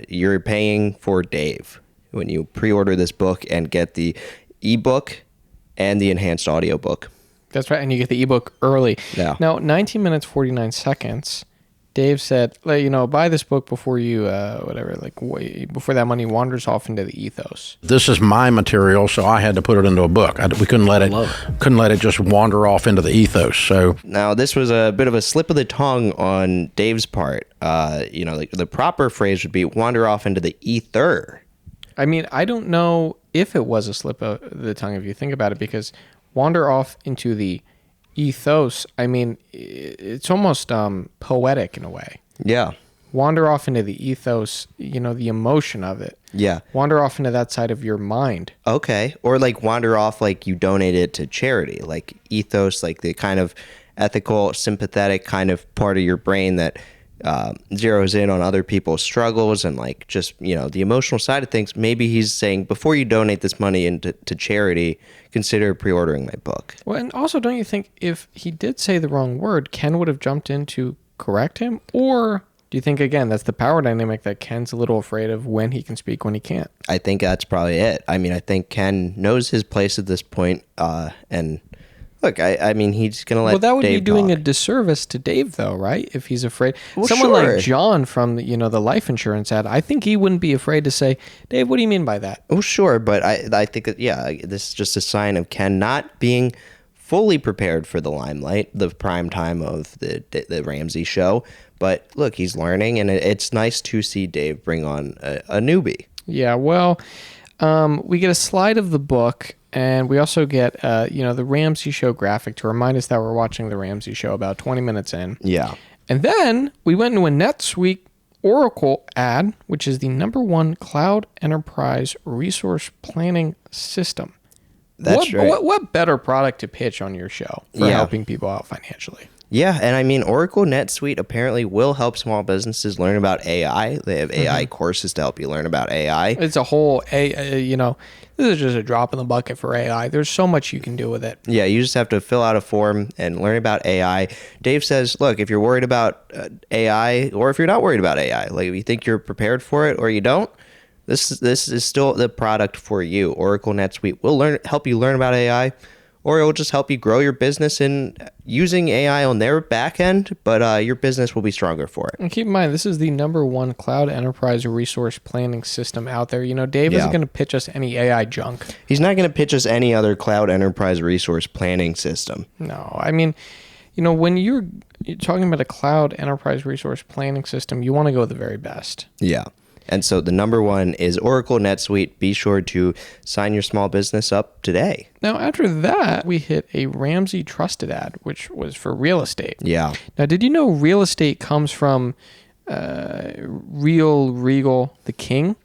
you're paying for Dave when you pre-order this book and get the ebook and the enhanced audiobook. That's right, and you get the ebook early. Yeah. Now, 19 minutes, 49 seconds, Dave said, buy this book before you, before that money wanders off into the ethos. This is my material, so I had to put it into a book. We couldn't let it just wander off into the ethos. So now this was a bit of a slip of the tongue on Dave's part. The proper phrase would be wander off into the ether. I mean, I don't know if it was a slip of the tongue if you think about it, because wander off into the ethos, I mean, it's almost poetic in a way. Yeah. Wander off into the ethos, the emotion of it. Yeah. Wander off into that side of your mind. Okay. Or wander off you donate it to charity, ethos, the kind of ethical, sympathetic kind of part of your brain that zeroes in on other people's struggles and the emotional side of things. Maybe he's saying, before you donate this money into charity, consider pre-ordering my book. Well, and also, don't you think if he did say the wrong word, Ken would have jumped in to correct him? Or do you think, again, that's the power dynamic that Ken's a little afraid of, when he can speak, when he can't? I think that's probably it. I mean, I think Ken knows his place at this point, and look, I mean, he's going to let Dave Well, that would be doing talk. a disservice to Dave, though, right? If he's afraid. Well, Someone sure. like John from the life insurance ad, I think he wouldn't be afraid to say, Dave, what do you mean by that? Well, sure, but I think that, this is just a sign of Ken not being fully prepared for the limelight, the prime time of the Ramsey Show. But look, he's learning, and it's nice to see Dave bring on a newbie. Yeah, well, we get a slide of the book, and we also get, the Ramsey Show graphic to remind us that we're watching the Ramsey Show about 20 minutes in. Yeah. And then we went into a NetSuite Oracle ad, which is the #1 cloud enterprise resource planning system. That's right. What better product to pitch on your show for helping people out financially? Yeah, and I mean, Oracle NetSuite apparently will help small businesses learn about AI. They have AI courses to help you learn about AI. It's a whole, this is just a drop in the bucket for AI. There's so much you can do with it. Yeah, you just have to fill out a form and learn about AI. Dave says, look, if you're worried about AI, or if you're not worried about AI, if you think you're prepared for it or you don't, this is still the product for you. Oracle NetSuite will help you learn about AI, or it will just help you grow your business in using AI on their back end, but your business will be stronger for it. And keep in mind, this is the #1 cloud enterprise resource planning system out there. Dave isn't going to pitch us any AI junk. He's not going to pitch us any other cloud enterprise resource planning system. No, I mean, when you're talking about a cloud enterprise resource planning system, you want to go with the very best. Yeah. And so the number one is Oracle NetSuite. Be sure to sign your small business up today. Now, after that, we hit a Ramsey Trusted ad, which was for real estate. Yeah. Now, did you know real estate comes from regal, the king?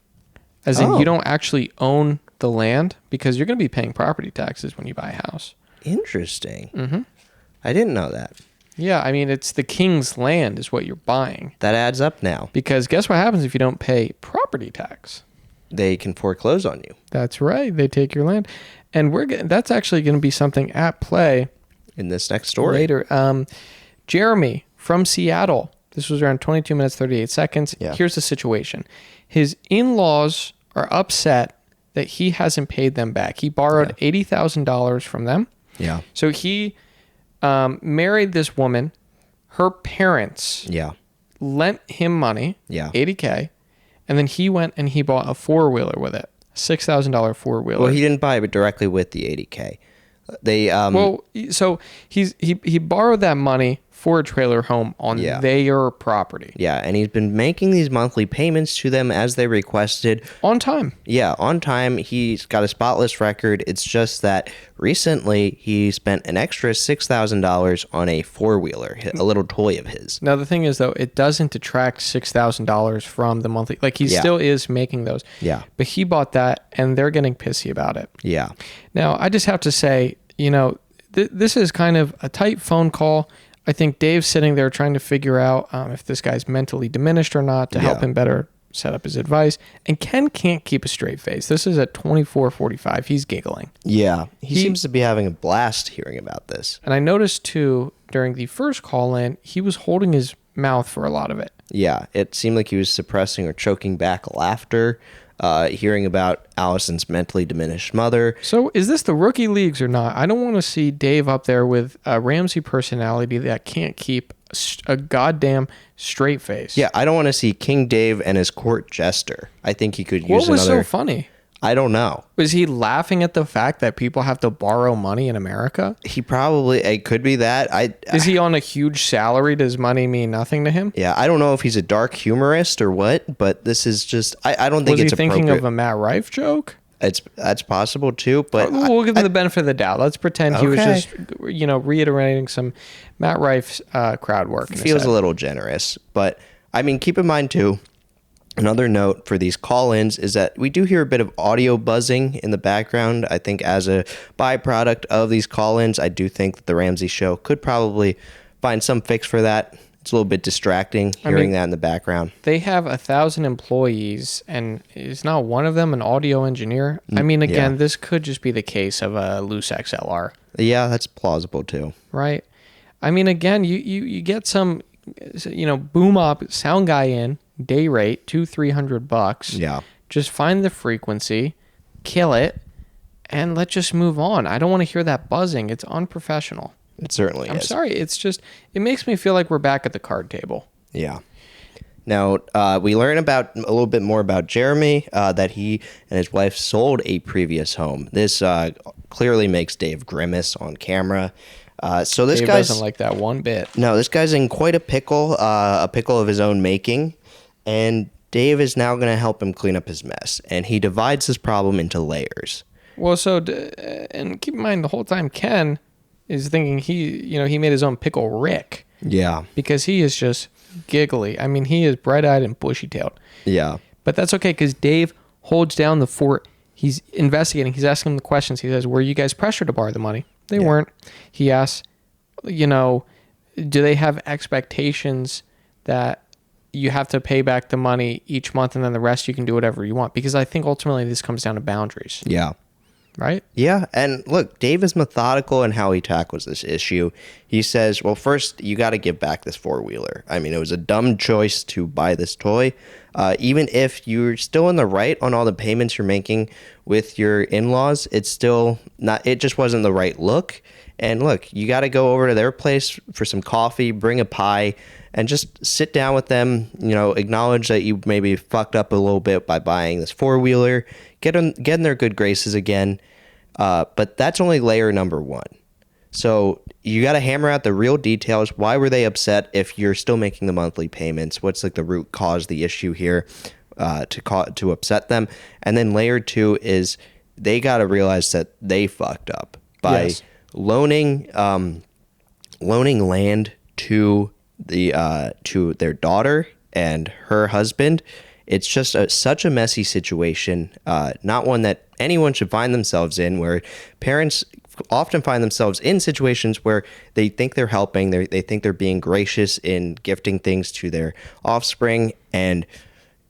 As in, you don't actually own the land because you're going to be paying property taxes when you buy a house. Interesting. Mm-hmm. I didn't know that. Yeah, I mean, it's the king's land is what you're buying. That adds up now. Because guess what happens if you don't pay property tax? They can foreclose on you. That's right. They take your land. And that's actually going to be something at play in this next story. Later. Jeremy from Seattle. This was around 22 minutes, 38 seconds. Yeah. Here's the situation. His in-laws are upset that he hasn't paid them back. He borrowed $80,000 from them. Yeah. So he married this woman. Her parents lent him money, $80K, and then he went and he bought a four-wheeler with it, $6,000 four-wheeler. Well, he didn't buy it directly with the $80K. They so he borrowed that money for a trailer home on their property. Yeah, and he's been making these monthly payments to them as they requested. On time. Yeah, on time. He's got a spotless record. It's just that recently he spent an extra $6,000 on a four-wheeler, a little toy of his. Now, the thing is, though, it doesn't detract $6,000 from the monthly. Like, he still is making those. Yeah. But he bought that, and they're getting pissy about it. Yeah. Now, I just have to say, this is kind of a tight phone call. I think Dave's sitting there trying to figure out if this guy's mentally diminished or not to help him better set up his advice. And Ken can't keep a straight face. This is at 24:45. He's giggling. Yeah. He seems to be having a blast hearing about this. And I noticed, too, during the first call-in, he was holding his mouth for a lot of it. Yeah. It seemed like he was suppressing or choking back laughter. Hearing about Allison's mentally diminished mother. So is this the rookie leagues or not? I don't want to see Dave up there with a Ramsey personality that can't keep a goddamn straight face. Yeah, I don't want to see King Dave and his court jester. I think he could use What was another... so funny? I don't know. Was he laughing at the fact that people have to borrow money in America? He probably... It could be that. Is he on a huge salary? Does money mean nothing to him? Yeah, I don't know if he's a dark humorist or what, but this is just... I don't think it's appropriate. Was he thinking of a Matt Rife joke? That's possible too, but... We'll give him the benefit of the doubt. Let's pretend he was just, reiterating some Matt Rife's crowd work. Feels a little generous, but, I mean, keep in mind too, another note for these call-ins is that we do hear a bit of audio buzzing in the background. I think as a byproduct of these call-ins, I do think that the Ramsey Show could probably find some fix for that. It's a little bit distracting hearing that in the background. They have 1,000 employees, and is not one of them an audio engineer? I mean, again, this could just be the case of a loose XLR. Yeah, that's plausible too. Right? I mean, again, you get some, boom up sound guy in, day rate, $200-$300. Yeah. Just find the frequency, kill it, and let's just move on. I don't want to hear that buzzing. It's unprofessional. It certainly is. I'm sorry. It's just, it makes me feel like we're back at the card table. Yeah. Now, we learn a little bit more about Jeremy, that he and his wife sold a previous home. This clearly makes Dave grimace on camera. So this guy doesn't like that one bit. No, this guy's in quite a pickle of his own making. And Dave is now going to help him clean up his mess. And he divides his problem into layers. Well, and keep in mind the whole time Ken is thinking he made his own pickle Rick. Yeah. Because he is just giggly. I mean, he is bright-eyed and bushy-tailed. Yeah. But that's okay because Dave holds down the fort. He's investigating. He's asking them the questions. He says, were you guys pressured to borrow the money? They weren't. He asks, do they have expectations that you have to pay back the money each month and then the rest you can do whatever you want? Because I think ultimately this comes down to boundaries. Yeah. Right? Yeah. And look, Dave is methodical in how he tackles this issue. He says, well, first, you got to give back this four-wheeler. I mean, it was a dumb choice to buy this toy. Even if you're still in the right on all the payments you're making with your in-laws, it's still not, it just wasn't the right look. And look, you got to go over to their place for some coffee, bring a pie, and just sit down with them, acknowledge that you maybe fucked up a little bit by buying this four-wheeler, get in their good graces again. But that's only layer number one. So you got to hammer out the real details. Why were they upset if you're still making the monthly payments? What's like the root cause, the issue here? to upset them. And then layer 2 is they got to realize that they fucked up by loaning land to their daughter and her husband. It's just such a messy situation, not one that anyone should find themselves in, where parents often find themselves in situations where they think they're helping, they think they're being gracious in gifting things to their offspring, and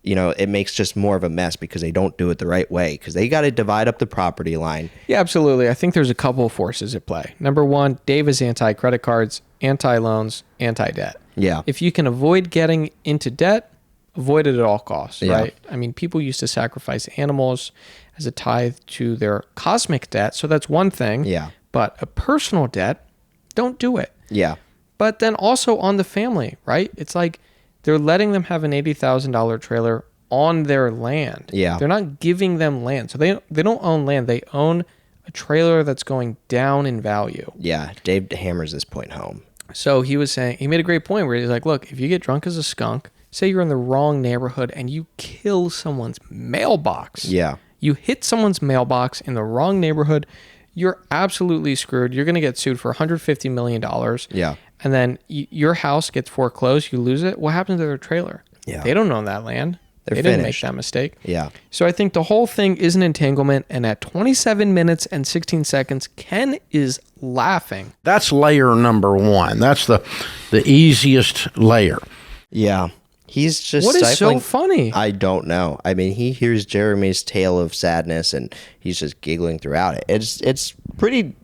it makes just more of a mess because they don't do it the right way, because they got to divide up the property line. Yeah, absolutely. I think there's a couple of forces at play. Number one, Dave is anti-credit cards, anti-loans, anti-debt. Yeah. If you can avoid getting into debt, avoid it at all costs, right? I mean, people used to sacrifice animals as a tithe to their cosmic debt, so that's one thing. Yeah. But a personal debt, don't do it. Yeah. But then also on the family, right? It's like they're letting them have an $80,000 trailer on their land. Yeah. They're not giving them land. So they don't own land. They own a trailer that's going down in value. Yeah. Dave hammers this point home. So he made a great point where he's like, look, if you get drunk as a skunk, say you're in the wrong neighborhood and you kill someone's mailbox. Yeah. You hit someone's mailbox in the wrong neighborhood, you're absolutely screwed. You're going to get sued for $150 million. Yeah. And then your house gets foreclosed, you lose it. What happens to their trailer? Yeah. They don't own that land. They didn't make that mistake. Yeah. So I think the whole thing is an entanglement. And at 27 minutes and 16 seconds, Ken is laughing. That's layer number 1. That's the easiest layer. Yeah. He's just What is stifling. so funny? I don't know. I mean, he hears Jeremy's tale of sadness and he's just giggling throughout it. It's pretty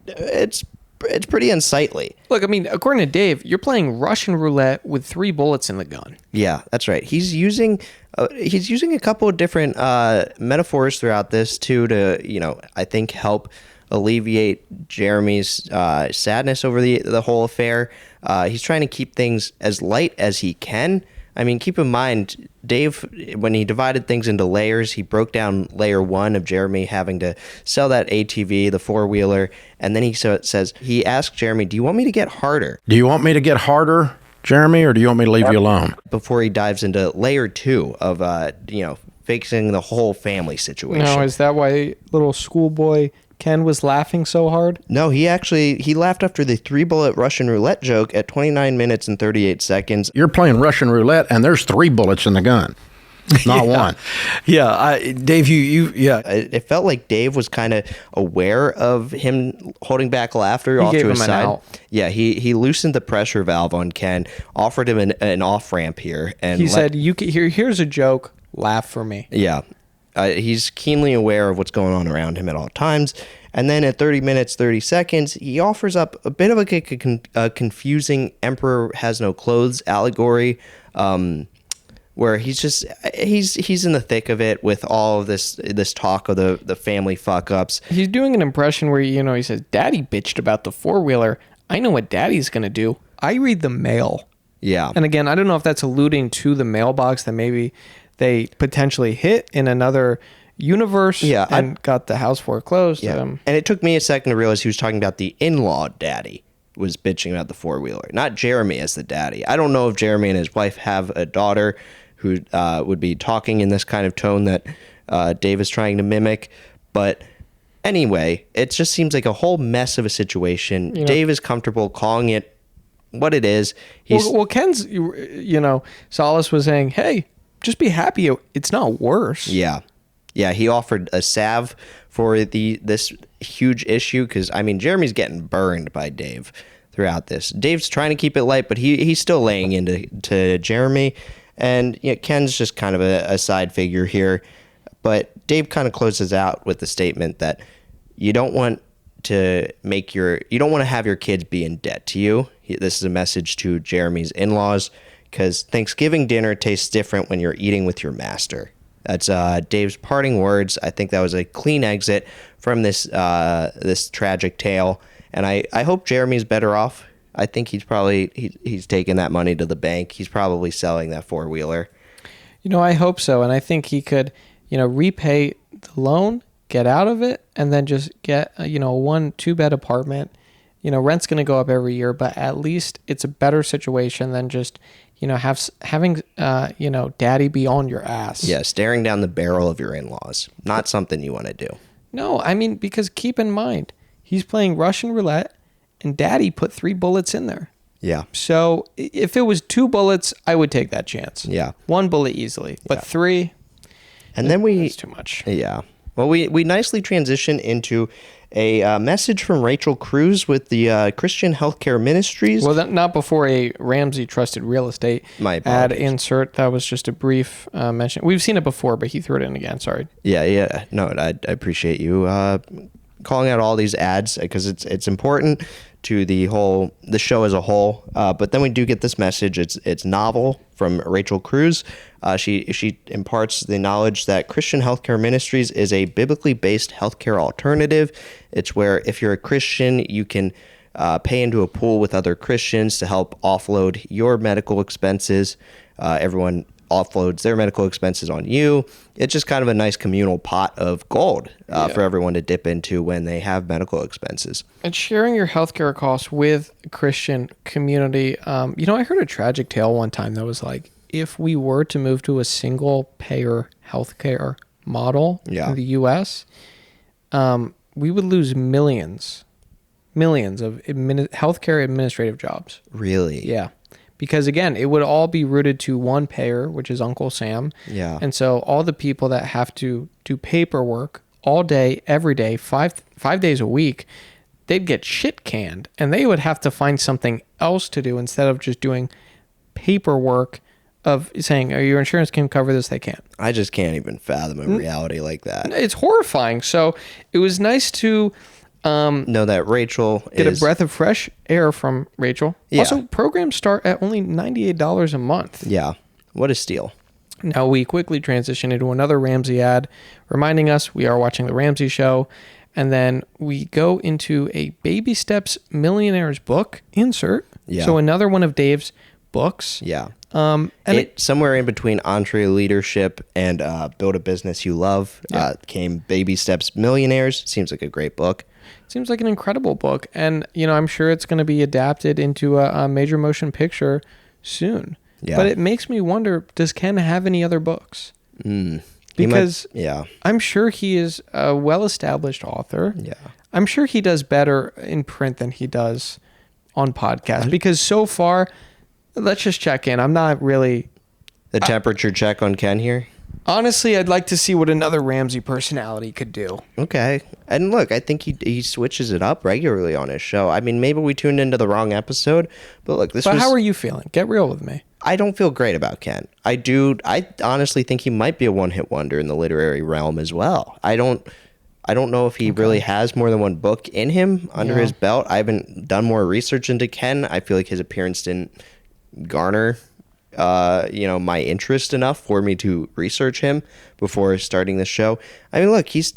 unsightly. Look, I mean, according to Dave, you're playing Russian roulette with 3 bullets in the gun. Yeah, that's right. He's using a couple of different metaphors throughout this too to I think help alleviate Jeremy's sadness over the whole affair. He's trying to keep things as light as he can. I mean, keep in mind, Dave, when he divided things into layers, he broke down layer 1 of Jeremy having to sell that ATV, the 4-wheeler, and then he asked Jeremy, do you want me to get harder? Do you want me to get harder, Jeremy, or do you want me to leave you alone? Before he dives into layer 2 of, fixing the whole family situation. Now, is that why little schoolboy Ken was laughing so hard? No, he laughed after the 3-bullet Russian roulette joke at 29 minutes and 38 seconds. You're playing Russian roulette, and there's 3 bullets in the gun, not one. Yeah, Dave, It felt like Dave was kind of aware of him holding back laughter off to his side. Out. Yeah, he loosened the pressure valve on Ken, offered him an off ramp here, and he said, "Here's a joke. Laugh for me." Yeah. He's keenly aware of what's going on around him at all times. And then at 30 minutes, 30 seconds, he offers up a bit of a confusing Emperor Has No Clothes allegory, where he's in the thick of it with all of this talk of the family fuck-ups. He's doing an impression where, he says, Daddy bitched about the 4-wheeler. I know what Daddy's going to do. I read the mail. Yeah. And again, I don't know if that's alluding to the mailbox that maybe they potentially hit in another universe and got the house foreclosed. Yeah. And it took me a second to realize he was talking about the in-law daddy was bitching about the 4-wheeler, not Jeremy as the daddy. I don't know if Jeremy and his wife have a daughter who would be talking in this kind of tone that Dave is trying to mimic. But anyway, it just seems like a whole mess of a situation. Dave is comfortable calling it what it is. Well, Ken's, Solace was saying, hey, just be happy it's not worse. Yeah. Yeah, he offered a salve for this huge issue because, I mean, Jeremy's getting burned by Dave throughout this. Dave's trying to keep it light, but he's still laying into Jeremy. And Ken's just kind of a side figure here. But Dave kind of closes out with the statement that you don't want to have your kids be in debt to you. This is a message to Jeremy's in-laws, because Thanksgiving dinner tastes different when you're eating with your master. That's Dave's parting words. I think that was a clean exit from this tragic tale, and I hope Jeremy's better off. I think he's taking that money to the bank. He's probably selling that 4-wheeler. I hope so, and I think he could, repay the loan, get out of it, and then just get a 1-2-bed apartment. Rent's going to go up every year, but at least it's a better situation than just, having daddy be on your ass. Yeah, staring down the barrel of your in-laws. Not something you want to do. No, I mean, because keep in mind, he's playing Russian roulette, and daddy put 3 bullets in there. Yeah. So if it was 2 bullets, I would take that chance. Yeah. 1 bullet easily, but 3. And then that's too much. Yeah. Well, we nicely transition into a message from Rachel Cruz with the Christian Healthcare Ministries. Well, not before a Ramsey Trusted Real Estate ad insert. That was just a brief mention. We've seen it before, but he threw it in again. Sorry. Yeah. No, I appreciate you calling out all these ads because it's important to the show as a whole. But then we do get this message. It's novel from Rachel Cruz. She imparts the knowledge that Christian Healthcare Ministries is a biblically based healthcare alternative. It's where if you're a Christian, you can pay into a pool with other Christians to help offload your medical expenses. Everyone offloads their medical expenses on you. It's just kind of a nice communal pot of gold for everyone to dip into when they have medical expenses. And sharing your healthcare costs with a Christian community. I heard a tragic tale one time that was like, if we were to move to a single payer healthcare model in the U.S., we would lose millions of healthcare administrative jobs. Really? Yeah. Because again, it would all be rooted to one payer, which is Uncle Sam. Yeah. And so all the people that have to do paperwork all day, every day, five days a week, they'd get shit canned, and they would have to find something else to do instead of just doing paperwork of saying, oh, your insurance can cover this. They can't. I just can't even fathom a reality like that. It's horrifying. So it was nice to know that Rachel get a breath of fresh air from Rachel. Yeah. Also, programs start at only $98 a month. Yeah. What a steal. Now we quickly transition into another Ramsey ad, reminding us we are watching The Ramsey Show. And then we go into a Baby Steps Millionaires book insert. Yeah. So another one of Dave's books. Yeah. And somewhere in between EntreLeadership and Build a Business You Love came Baby Steps Millionaires. Seems like a great book. Seems like an incredible book. And, I'm sure it's going to be adapted into a major motion picture soon. Yeah. But it makes me wonder, does Ken have any other books? Because I'm sure he is a well-established author. Yeah. I'm sure he does better in print than he does on podcast. Because so far, let's just check in. I'm not really... The temperature check on Ken here? Honestly, I'd like to see what another Ramsey personality could do. Okay. And look, I think he switches it up regularly on his show. I mean, maybe we tuned into the wrong episode, but look, how are you feeling? Get real with me. I don't feel great about Ken. I honestly think he might be a one-hit wonder in the literary realm as well. I don't know if he really has more than one book in him under his belt. I haven't done more research into Ken. I feel like his appearance didn't garner my interest enough for me to research him before starting this show. I mean, look, he's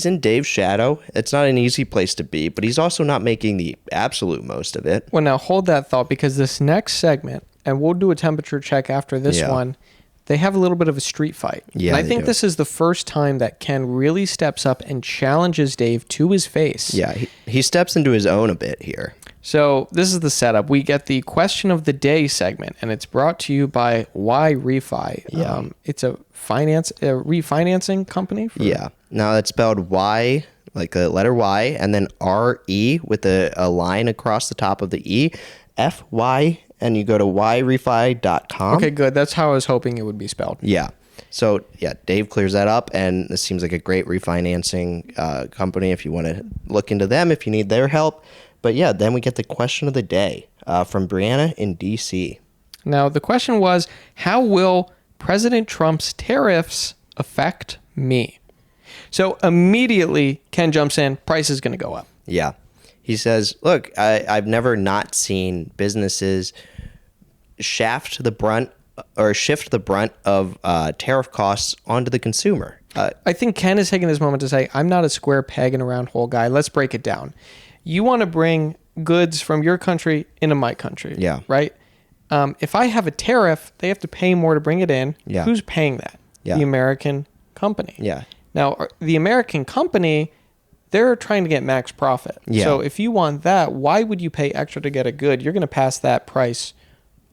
in Dave's shadow. It's not an easy place to be, but he's also not making the absolute most of it. Well, now hold that thought, because this next segment, and we'll do a temperature check after this one, they have a little bit of a street fight. Yeah, and I think this is the first time that Ken really steps up and challenges Dave to his face. Yeah, he steps into his own a bit here. So this is the setup. We get the question of the day segment, and it's brought to you by Y Refi. Yeah. It's a refinancing company. Now that's spelled Y, like the letter Y, and then R-E with a line across the top of the E, F-Y, and you go to yrefi.com. Okay, good. That's how I was hoping it would be spelled. Yeah. So, Dave clears that up, and this seems like a great refinancing company if you want to look into them, if you need their help. But then we get the question of the day from Brianna in D.C. Now, the question was, how will President Trump's tariffs affect me? So immediately, Ken jumps in, price is going to go up. Yeah. He says, look, I've never not seen businesses shift the brunt of tariff costs onto the consumer. I think Ken is taking this moment to say, I'm not a square peg in a round hole guy. Let's break it down. You want to bring goods from your country into my country. Yeah. Right? If I have a tariff, they have to pay more to bring it in. Yeah. Who's paying that? Yeah. The American company. Yeah. Now, the American company, they're trying to get max profit. Yeah. So if you want that, why would you pay extra to get a good? You're going to pass that price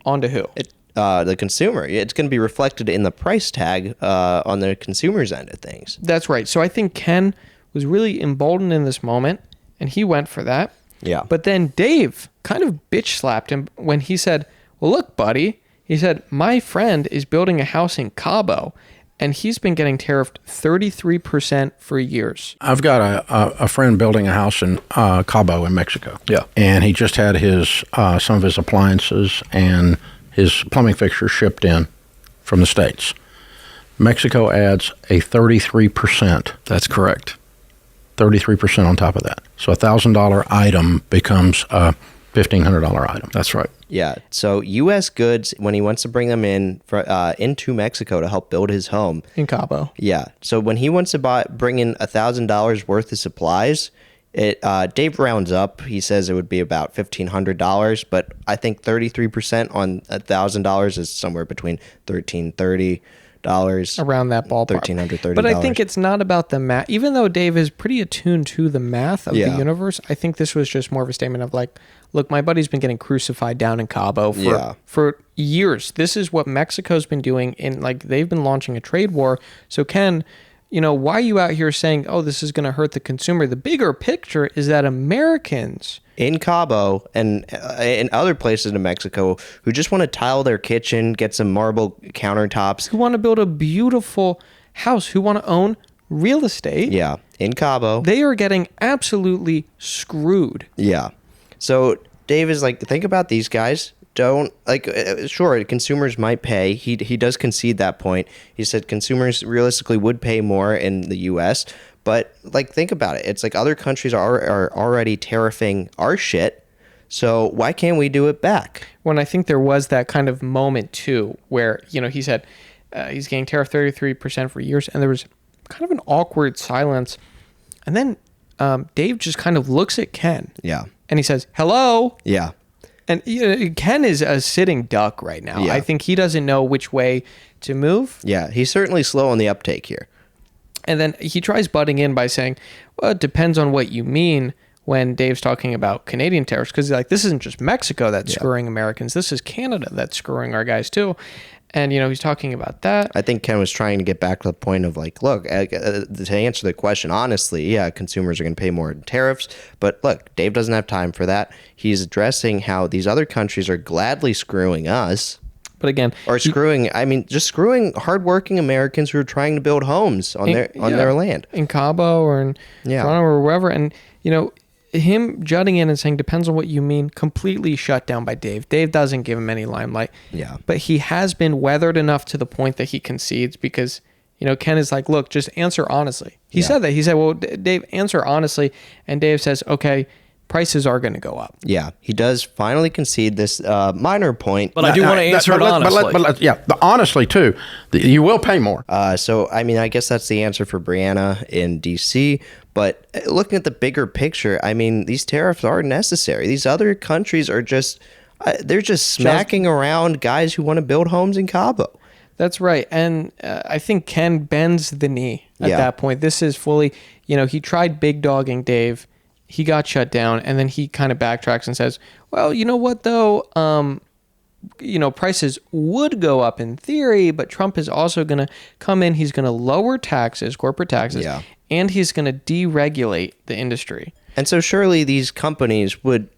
Onto who? The consumer. It's going to be reflected in the price tag on the consumer's end of things. That's right. So I think Ken was really emboldened in this moment, and he went for that. Yeah. But then Dave kind of bitch slapped him when he said, well, look, buddy, he said, my friend is building a house in Cabo, and he's been getting tariffed 33% for years. I've got a friend building a house in Cabo in Mexico. Yeah. And he just had some of his appliances and his plumbing fixtures shipped in from the States. Mexico adds a 33%. That's correct. 33% on top of that. So a $1,000 item becomes a $1,500 item. That's right. Yeah. So U.S. goods, when he wants to bring them in into Mexico to help build his home. In Cabo. Yeah. So when he wants to bring in $1,000 worth of supplies, Dave rounds up. He says it would be about $1,500, but I think 33% on $1,000 is somewhere between $1,330. Around that ballpark. $1,330. But I think it's not about the math. Even though Dave is pretty attuned to the math of the universe, I think this was just more of a statement of like, look, my buddy's been getting crucified down in Cabo for years. This is what Mexico's been doing they've been launching a trade war. So Ken, why are you out here saying, oh, this is going to hurt the consumer? The bigger picture is that Americans in Cabo and in other places in Mexico who just want to tile their kitchen, get some marble countertops, who want to build a beautiful house, who want to own real estate. Yeah, in Cabo. They are getting absolutely screwed. Yeah. So Dave is like, think about these guys. Don't sure, consumers might pay. He does concede that point. He said consumers realistically would pay more in the U.S., but think about it. It's like other countries are already tariffing our shit. So why can't we do it back? When I think there was that kind of moment too, where he said he's getting tariffed 33% for years, and there was kind of an awkward silence, and then Dave just kind of looks at Ken. Yeah. And he says, hello. Yeah. And Ken is a sitting duck right now. Yeah. I think he doesn't know which way to move. Yeah, he's certainly slow on the uptake here. And then he tries butting in by saying, well, it depends on what you mean when Dave's talking about Canadian tariffs. Because this isn't just Mexico that's screwing Americans. This is Canada that's screwing our guys too. And, he's talking about that. I think Ken was trying to get back to the point of look, to answer the question honestly, yeah, consumers are going to pay more in tariffs. But look, Dave doesn't have time for that. He's addressing how these other countries are gladly screwing us. But again, or screwing hardworking Americans who are trying to build homes on their land. In Cabo or in Toronto or wherever. And, him jutting in and saying, depends on what you mean, completely shut down by Dave. Dave doesn't give him any limelight. Yeah. But he has been weathered enough to the point that he concedes because, Ken is like, look, just answer honestly. He said that. He said, well, Dave, answer honestly. And Dave says, okay, prices are going to go up. Yeah. He does finally concede this minor point. But I do want to answer it honestly. Honestly, too, you will pay more. So, I guess that's the answer for Brianna in D.C., but looking at the bigger picture, these tariffs are necessary. These other countries are they're just smacking around guys who want to build homes in Cabo. That's right. And I think Ken bends the knee at that point. This is fully, he tried big dogging Dave. He got shut down. And then he kind of backtracks and says, well, you know what, though? Prices would go up in theory, but Trump is also going to come in. He's going to lower taxes, corporate taxes, and he's going to deregulate the industry. And so surely these companies would,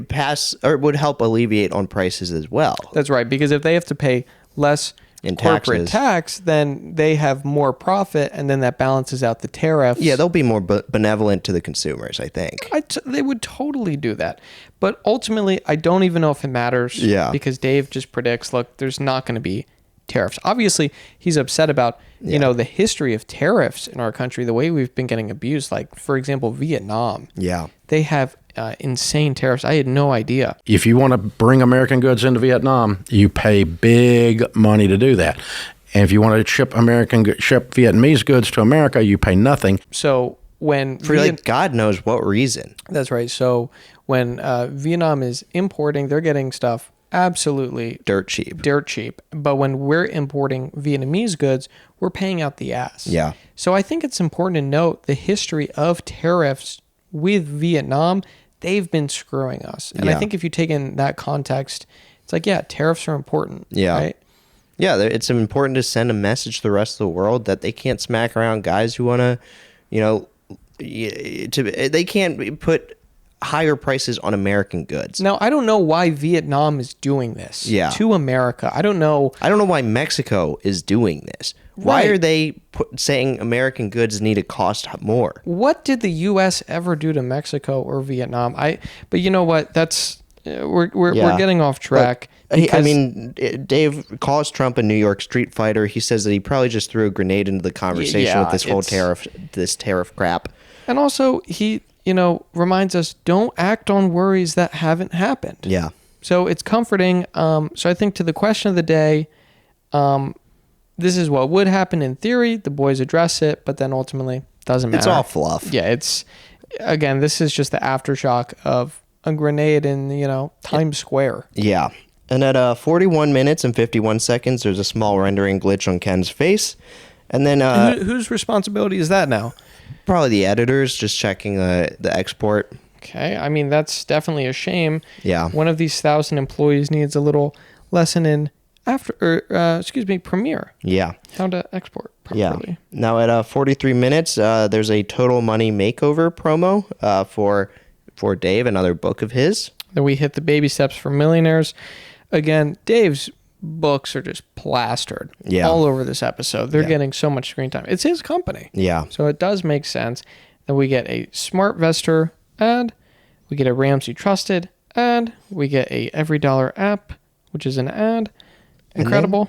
pass or would help alleviate on prices as well. That's right. Because if they have to pay less in corporate tax, then they have more profit, and then that balances out the tariffs. Yeah, they'll be more benevolent to the consumers, I think. They would totally do that. But ultimately, I don't even know if it matters. Yeah. Because Dave just predicts, look, there's not going to be tariffs. Obviously, he's upset about, the history of tariffs in our country, the way we've been getting abused. Like, for example, Vietnam. Yeah. They have insane tariffs. I had no idea. If you want to bring American goods into Vietnam, you pay big money to do that. And if you want to ship Vietnamese goods to America, you pay nothing. So when God knows what reason. That's right. So when Vietnam is importing, they're getting stuff absolutely dirt cheap. But when we're importing Vietnamese goods, we're paying out the ass. Yeah. So I think it's important to note the history of tariffs with Vietnam. They've been screwing us. And I think if you take in that context, It's like, yeah, tariffs are important. Yeah. Right? Yeah, it's important to send a message to the rest of the world that they can't smack around guys who want to, they can't put higher prices on American goods. Now, I don't know why Vietnam is doing this to America. I don't know why Mexico is doing this. Why Right. are they saying American goods need to cost more? What did the U.S. ever do to Mexico or Vietnam? But you know what? That's we're getting off track. Dave calls Trump a New York street fighter. He says that he probably just threw a grenade into the conversation with this whole tariff crap. And also, he reminds us, don't act on worries that haven't happened. Yeah. So it's comforting. So I think to the question of the day, this is what would happen in theory. The boys address it, but then ultimately doesn't matter. It's all fluff. Yeah, this is just the aftershock of a grenade in, Times Square. Yeah. And at 41 minutes and 51 seconds, there's a small rendering glitch on Ken's face. And then... whose responsibility is that now? Probably the editors, just checking the export. Okay, that's definitely a shame. Yeah. One of these 1,000 employees needs a little lesson in Premiere. Yeah. How to export properly. Yeah. Now at 43 minutes, there's a Total Money Makeover promo for Dave, another book of his. Then we hit the baby steps for millionaires. Again, Dave's books are just plastered all over this episode. They're getting so much screen time. It's his company. Yeah. So it does make sense. Then we get a Smart Vestor ad. We get a Ramsey Trusted ad. We get a Every Dollar app, which is an ad. Incredible.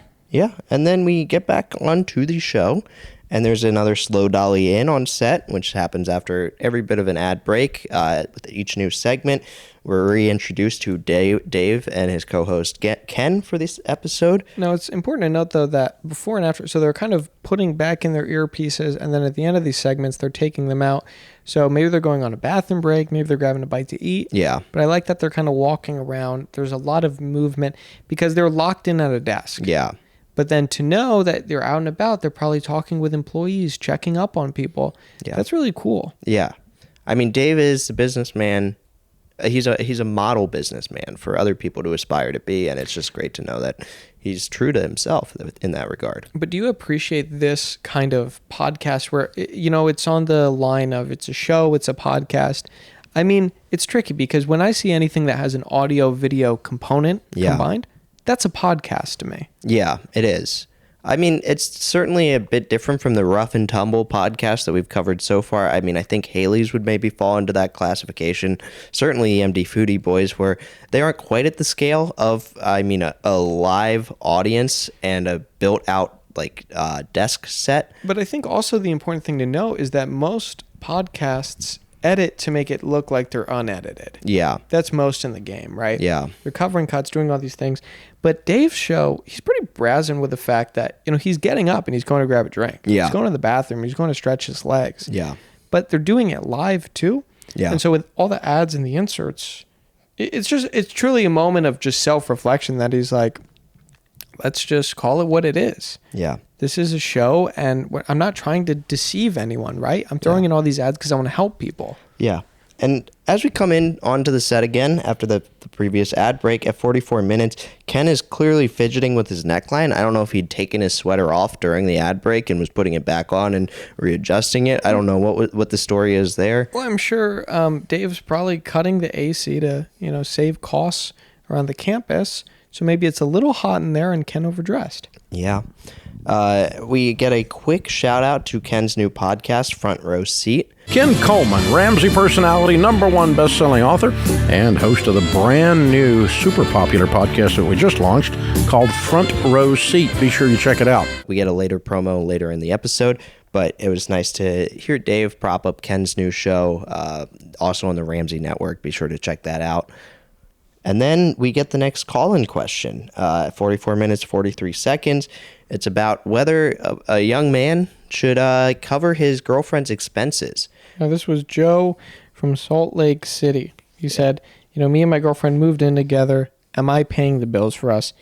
And then we get back onto the show, and there's another slow dolly in on set, which happens after every bit of an ad break. With each new segment, we're reintroduced to Dave and his co-host Ken for this episode. Now, it's important to note, though, that before and after, so they're kind of putting back in their earpieces, and then at the end of these segments, they're taking them out. So maybe they're going on a bathroom break, maybe they're grabbing a bite to eat. Yeah. But I like that they're kind of walking around. There's a lot of movement because they're locked in at a desk. Yeah. But then to know that they're out and about, they're probably talking with employees, checking up on people. Yeah. That's really cool. Yeah. Dave is a businessman. He's a model businessman for other people to aspire to be, and it's just great to know that he's true to himself in that regard. But do you appreciate this kind of podcast where, it's on the line of it's a show, it's a podcast? It's tricky because when I see anything that has an audio-video component combined, that's a podcast to me. Yeah, it is. It's certainly a bit different from the rough and tumble podcast that we've covered so far. I think Haliey's would maybe fall into that classification. Certainly EMD Foodie Boys, where they aren't quite at the scale of, a live audience and a built out desk set. But I think also the important thing to know is that most podcasts edit to make it look like they're unedited. Yeah. That's most in the game, right? Yeah. They're covering cuts, doing all these things. But Dave's show, he's pretty brazen with the fact that, he's getting up and he's going to grab a drink. Yeah. He's going to the bathroom. He's going to stretch his legs. Yeah. But they're doing it live too. Yeah. And so with all the ads and the inserts, it's truly a moment of just self-reflection that he's like, let's just call it what it is. Yeah. This is a show, and I'm not trying to deceive anyone, right? I'm throwing in all these ads because I want to help people. Yeah. And as we come in onto the set again after the previous ad break at 44 minutes, Ken is clearly fidgeting with his neckline. I don't know if he'd taken his sweater off during the ad break and was putting it back on and readjusting it. I don't know what the story is there. Well, I'm sure Dave's probably cutting the AC to, save costs around the campus. So maybe it's a little hot in there and Ken overdressed. Yeah. We get a quick shout out to Ken's new podcast, Front Row Seat. Ken Coleman, Ramsey personality, #1 best-selling author, and host of the brand new super popular podcast that we just launched called Front Row Seat. Be sure you check it out. We get a later promo later in the episode, but it was nice to hear Dave prop up Ken's new show, also on the Ramsey Network. Be sure to check that out. And then we get the next call-in question, 44 minutes, 43 seconds. It's about whether a young man should cover his girlfriend's expenses. Now, this was Joe from Salt Lake City. He said, me and my girlfriend moved in together. Am I paying the bills for us?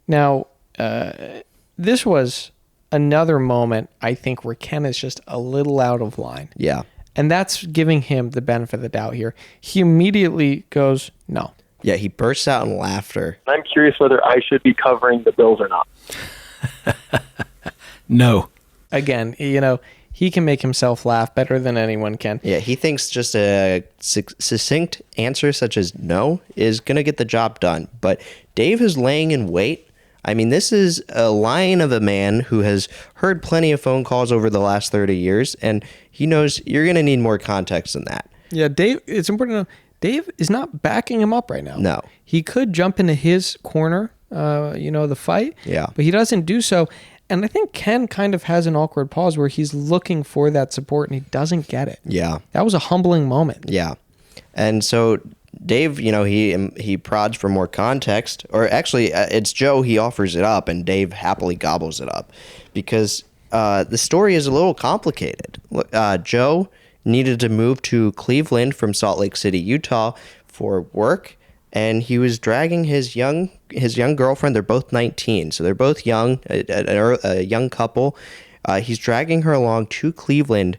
Now, this was another moment, I think, where Ken is just a little out of line. Yeah. And that's giving him the benefit of the doubt here. He immediately goes, no. Yeah, he bursts out in laughter. I'm curious whether I should be covering the bills or not. No. Again, he can make himself laugh better than anyone can. Yeah, he thinks just a succinct answer such as no is going to get the job done. But Dave is laying in wait. I mean, this is a line of a man who has heard plenty of phone calls over the last 30 years, and he knows you're going to need more context than that. Yeah, Dave, it's important to know, Dave is not backing him up right now. No. He could jump into his corner, the fight. Yeah. But he doesn't do so. And I think Ken kind of has an awkward pause where he's looking for that support and he doesn't get it. Yeah. That was a humbling moment. Yeah. And so Dave, he prods for more context, or actually it's Joe, he offers it up and Dave happily gobbles it up because the story is a little complicated. Joe needed to move to Cleveland from Salt Lake City, Utah for work. And he was dragging his young girlfriend. They're both 19, so they're both young, a young couple. He's dragging her along to Cleveland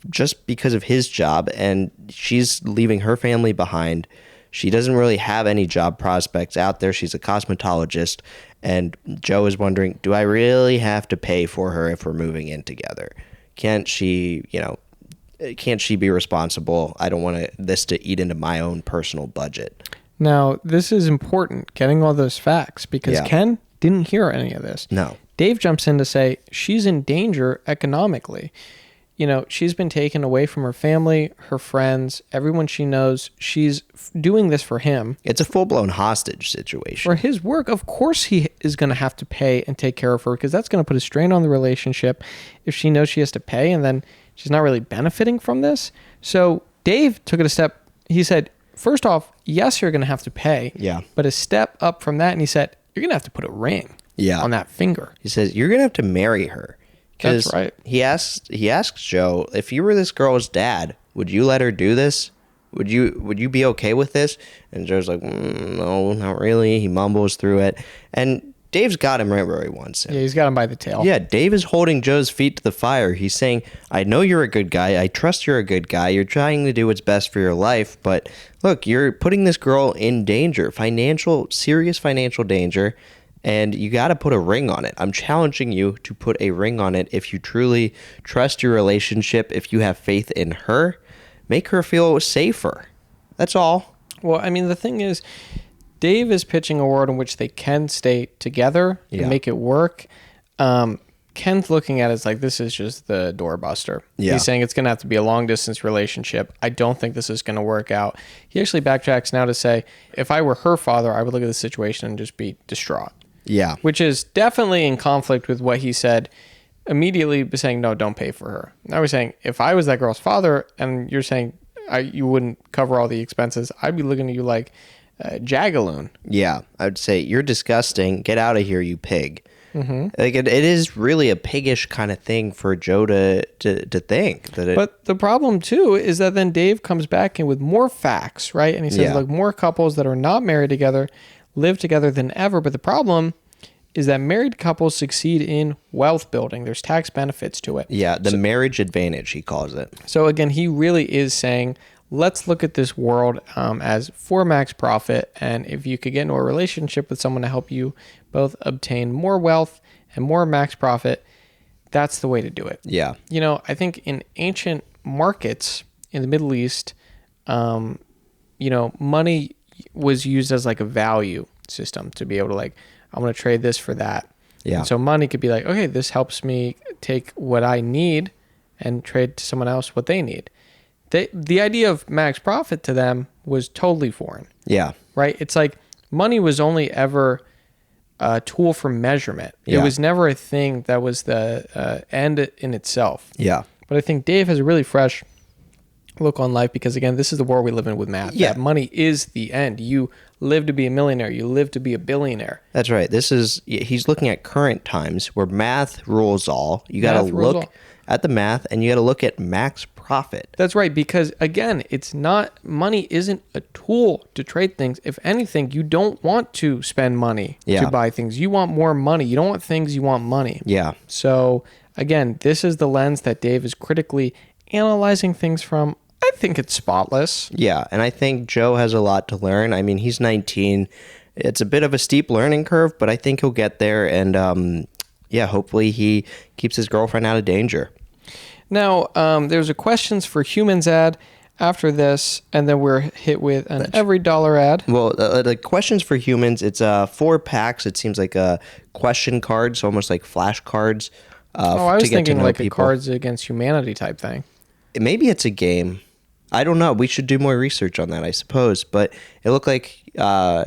just because of his job, and she's leaving her family behind. She doesn't really have any job prospects out there. She's a cosmetologist, and Joe is wondering, do I really have to pay for her if we're moving in together? Can't she be responsible? I don't want this to eat into my own personal budget. Now, this is important, getting all those facts, because Ken didn't hear any of this. No. Dave jumps in to say she's in danger economically. She's been taken away from her family, her friends, everyone she knows. She's doing this for him. It's a full-blown hostage situation. For his work, of course he is going to have to pay and take care of her because that's going to put a strain on the relationship if she knows she has to pay and then she's not really benefiting from this. So Dave took it a step. He said, first off, yes, you're going to have to pay. Yeah. But a step up from that, and he said, you're going to have to put a ring on that finger. He says, you're going to have to marry her. That's right. He asks Joe, if you were this girl's dad, would you let her do this? Would you be okay with this? And Joe's like, no, not really. He mumbles through it. And Dave's got him right where he wants him. Yeah, he's got him by the tail. Yeah, Dave is holding Joe's feet to the fire. He's saying, I know you're a good guy. I trust you're a good guy. You're trying to do what's best for your life. But look, you're putting this girl in danger, serious financial danger. And you got to put a ring on it. I'm challenging you to put a ring on it if you truly trust your relationship, if you have faith in her. Make her feel safer. That's all. Well, I mean, the thing is, Dave is pitching a world in which they can stay together and make it work. Ken's looking at it as like, this is just the doorbuster. Yeah. He's saying it's going to have to be a long-distance relationship. I don't think this is going to work out. He actually backtracks now to say, if I were her father, I would look at the situation and just be distraught. Yeah. Which is definitely in conflict with what he said immediately, saying, no, don't pay for her. Now we're saying, if I was that girl's father and you're saying you wouldn't cover all the expenses, I'd be looking at you like Jagaloon. Yeah. I would say, you're disgusting. Get out of here, you pig. Mm-hmm. Like it is really a piggish kind of thing for Joe to think. But the problem, too, is that then Dave comes back in with more facts, right? And he says, look, more couples that are not married together live together than ever. But the problem is that married couples succeed in wealth building. There's tax benefits to it. Yeah, the marriage advantage, he calls it. So again, he really is saying, let's look at this world as for max profit. And if you could get into a relationship with someone to help you both obtain more wealth and more max profit, that's the way to do it. Yeah. I think in ancient markets in the Middle East, money was used as like a value system to be able to like, I'm going to trade this for that. Yeah. And so money could be like, okay, this helps me take what I need and trade to someone else what they need. The idea of max profit to them was totally foreign. Yeah. Right? It's like money was only ever a tool for measurement. Yeah. It was never a thing that was the end in itself. Yeah. But I think Dave has a really fresh look on life because, again, this is the world we live in with math. Yeah. That money is the end. You live to be a millionaire. You live to be a billionaire. That's right. He's looking at current times where math rules all. You got to look at the math and you got to look at max profit. That's right. Because again, money isn't a tool to trade things. If anything, you don't want to spend money to buy things. You want more money. You don't want things, you want money. Yeah. So again, this is the lens that Dave is critically analyzing things from. I think it's spotless. Yeah, and I think Joe has a lot to learn. I mean, he's 19. It's a bit of a steep learning curve, but I think he'll get there. And hopefully he keeps his girlfriend out of danger. Now, there's a questions for humans ad after this, and then we're hit with an every dollar ad. Well, the questions for humans, it's 4 packs. It seems like question cards, almost like flashcards. I was thinking like a Cards Against Humanity type thing. Maybe it's a game. I don't know. We should do more research on that, I suppose. But it looked like, I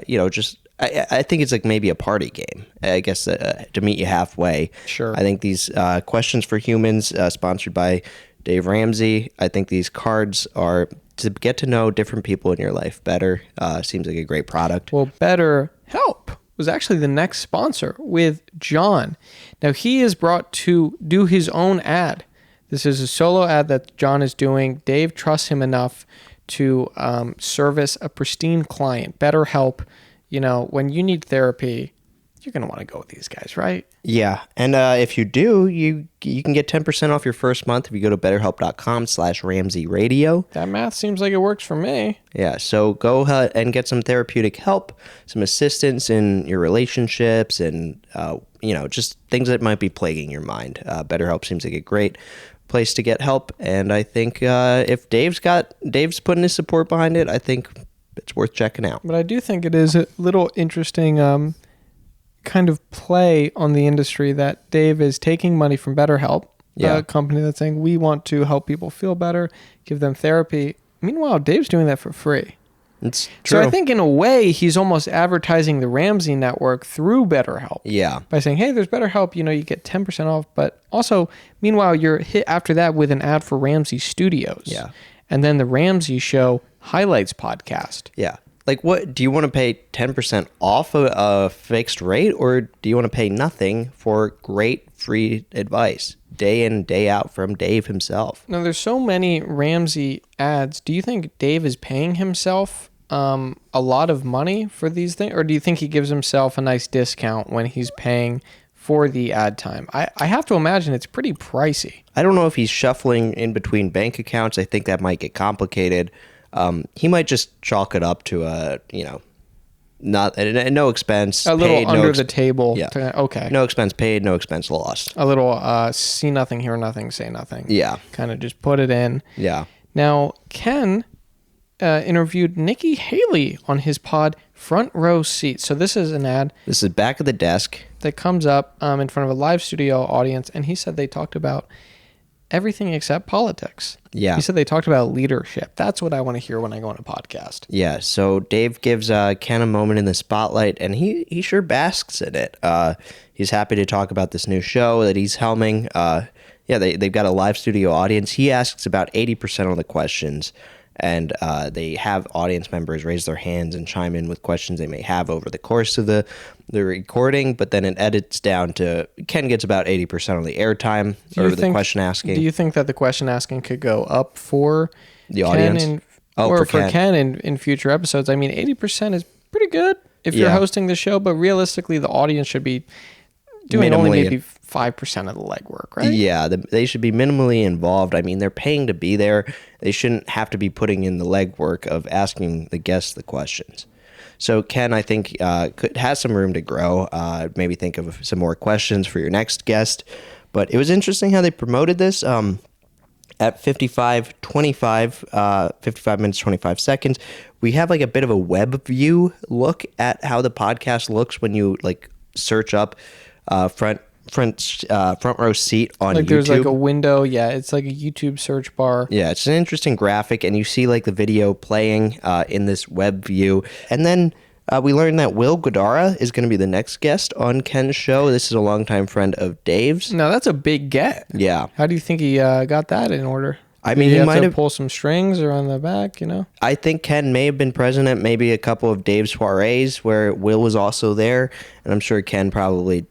think it's like maybe a party game, I guess, to meet you halfway. Sure. I think these questions for humans, sponsored by Dave Ramsey, I think these cards are to get to know different people in your life better. Seems like a great product. Well, BetterHelp was actually the next sponsor with John. Now, he is brought to do his own ad. This is a solo ad that John is doing. Dave trusts him enough to service a pristine client. BetterHelp, when you need therapy, you're going to want to go with these guys, right? Yeah. And if you do, you can get 10% off your first month if you go to betterhelp.com/RamseyRadio. That math seems like it works for me. Yeah. So go ahead and get some therapeutic help, some assistance in your relationships, and, just things that might be plaguing your mind. BetterHelp seems like a great place to get help. And I think if Dave's putting his support behind it, I think it's worth checking out. But I do think it is a little interesting kind of play on the industry that Dave is taking money from BetterHelp, a company that's saying we want to help people feel better, give them therapy. Meanwhile, Dave's doing that for free. It's true. So I think in a way, he's almost advertising the Ramsey network through BetterHelp. Yeah. By saying, hey, there's BetterHelp, you get 10% off. But also, meanwhile, you're hit after that with an ad for Ramsey Studios. Yeah. And then the Ramsey Show Highlights podcast. Yeah. Like, what do you want to pay 10% off a fixed rate, or do you want to pay nothing for great free advice day in, day out from Dave himself? Now, there's so many Ramsey ads. Do you think Dave is paying himself a lot of money for these things, or do you think he gives himself a nice discount when he's paying for the ad time? I have to imagine it's pretty pricey. I don't know if he's shuffling in between bank accounts. I think that might get complicated. He might just chalk it up to not no expense. A little paid, under the table. Yeah. Okay. No expense paid, no expense lost. A little see nothing, hear nothing, say nothing. Yeah. Kind of just put it in. Yeah. Now, Ken interviewed Nikki Haley on his pod Front Row Seat. So this is an ad. This is back of the desk. That comes up in front of a live studio audience. And he said they talked about everything except politics. Yeah. He said they talked about leadership. That's what I want to hear when I go on a podcast. Yeah. So Dave gives Ken a moment in the spotlight, and he sure basks in it. He's happy to talk about this new show that he's helming. They've got a live studio audience. He asks about 80% of the questions, and they have audience members raise their hands and chime in with questions they may have over the course of the recording, but then it edits down to Ken gets about 80% of the airtime over the question asking. Do you think that the question asking could go up for the audience? For Ken in future episodes? I mean, 80% is pretty good if you're hosting the show, but realistically, the audience should be doing only maybe 5% of the legwork, right? Yeah, they should be minimally involved. I mean, they're paying to be there. They shouldn't have to be putting in the legwork of asking the guests the questions. So Ken, I think, has some room to grow. Maybe think of some more questions for your next guest. But it was interesting how they promoted this. At 55 minutes, 25 seconds, we have like a bit of a web view look at how the podcast looks when you like search up front row seat on like YouTube. There's like a window. Yeah, it's like a YouTube search bar. Yeah, it's an interesting graphic, and you see like the video playing in this web view. And then we learned that Will Guidara is going to be the next guest on Ken's show. This is a longtime friend of Dave's. Now, that's a big get. Yeah. How do you think he got that in order? I mean, he might have pull some strings or on the back, I think Ken may have been present at maybe a couple of Dave's soirees where Will was also there, and I'm sure Ken he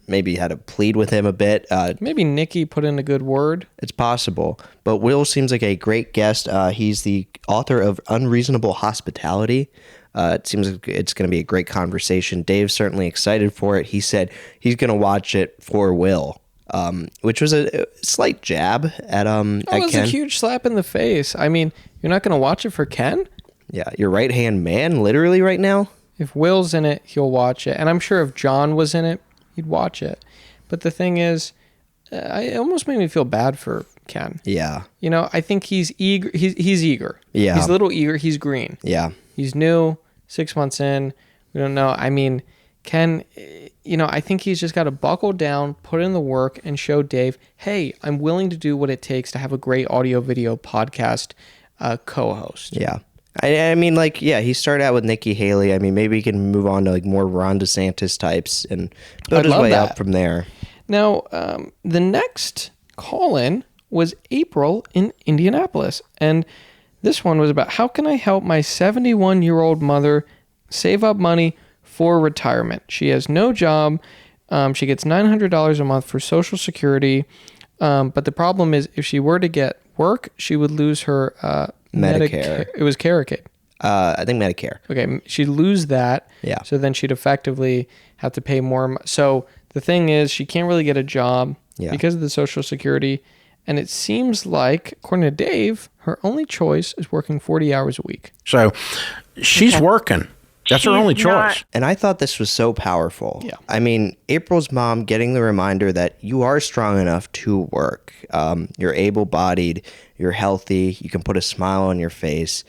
maybe had to plead with him a bit. Maybe Nikki put in a good word. It's possible. But Will seems like a great guest. He's the author of Unreasonable Hospitality. It seems like it's going to be a great conversation. Dave's certainly excited for it. He said he's going to watch it for Will. which was a slight jab at It was Ken. a huge slap in the face. I mean, you're not going to watch it for Ken? Yeah, your right-hand man, literally right now. If Will's in it, he'll watch it. And I'm sure if John was in it, he'd watch it. But the thing is, it almost made me feel bad for Ken. Yeah. You know, I think he's eager. He's eager. Yeah. He's a little eager. He's green. Yeah. He's new, 6 months in. We don't know. I mean, Ken, you know, I think he's just got to buckle down, put in the work, and show Dave, hey, I'm willing to do what it takes to have a great audio-video podcast co-host. Yeah. I mean, like, yeah, he started out with Nikki Haley. I mean, maybe he can move on to, like, more Ron DeSantis types and build his way up from there. Now, the next call-in was April in Indianapolis. And this one was about, how can I help my 71-year-old mother save up money for retirement? She has no job. She gets $900 a month for Social Security. But the problem is, if she were to get work, she would lose her Medicare. It was Caricade. I think Medicare. Okay, she'd lose that. Yeah. So then she'd effectively have to pay more. So the thing is, she can't really get a job because of the Social Security. And it seems like, according to Dave, her only choice is working 40 hours a week. So she's working. That's her only choice. And I thought this was so powerful. Yeah. I mean, April's mom getting the reminder that you are strong enough to work. You're able-bodied. You're healthy. You can put a smile on your face.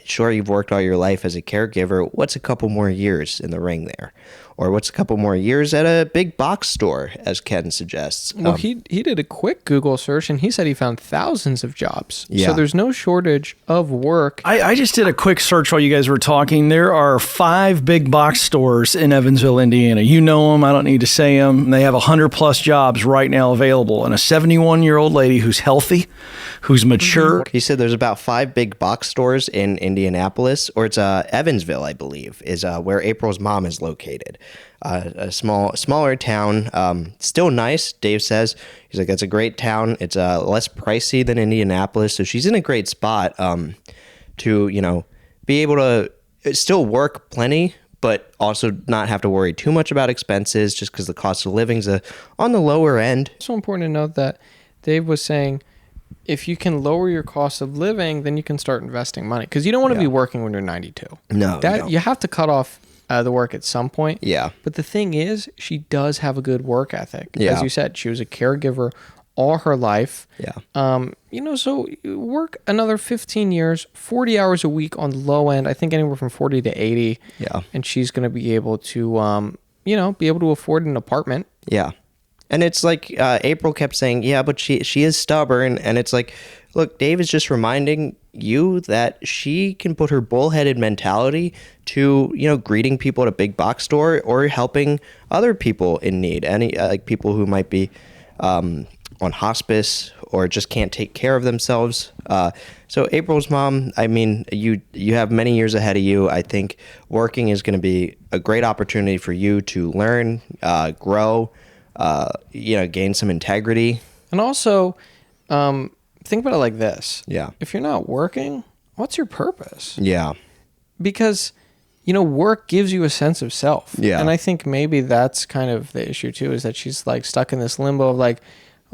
Sure, you've worked all your life as a caregiver. What's a couple more years in the ring there? Or what's a couple more years at a big box store, as Ken suggests? Well, he did a quick Google search, and he said he found thousands of jobs. Yeah. So there's no shortage of work. I just did a quick search while you guys were talking. There are 5 big box stores in Evansville, Indiana. You know them. I don't need to say them. They have 100+ jobs right now available. And a 71-year-old lady who's healthy, who's mature. He said there's about 5 big box stores in Indianapolis, or it's Evansville, I believe, is where April's mom is located. A smaller town, still nice. Dave says, he's like, that's a great town. It's less pricey than Indianapolis, so she's in a great spot to, you know, be able to still work plenty, but also not have to worry too much about expenses, just because the cost of living's on the lower end. It's so important to note that Dave was saying, if you can lower your cost of living, then you can start investing money, because you don't want to be working when you're 92. No, you have to cut off the work at some point. Yeah. But the thing is, she does have a good work ethic. Yeah. As you said, she was a caregiver all her life. Yeah. You know, so you work another 15 years, 40 hours a week on the low end, I think anywhere from 40 to 80. Yeah. And she's going to be able to, you know, be able to afford an apartment. Yeah. And it's like April kept saying, yeah, but she is stubborn. And it's like, look, Dave is just reminding you that she can put her bullheaded mentality to, you know, greeting people at a big box store or helping other people in need. Any like people who might be on hospice or just can't take care of themselves. So April's mom, I mean, you have many years ahead of you. I think working is going to be a great opportunity for you to learn, grow, you know, gain some integrity. And also, think about it like this. Yeah. If you're not working, what's your purpose? Yeah. Because, you know, work gives you a sense of self. Yeah. And I think maybe that's kind of the issue too, is that she's like stuck in this limbo of like,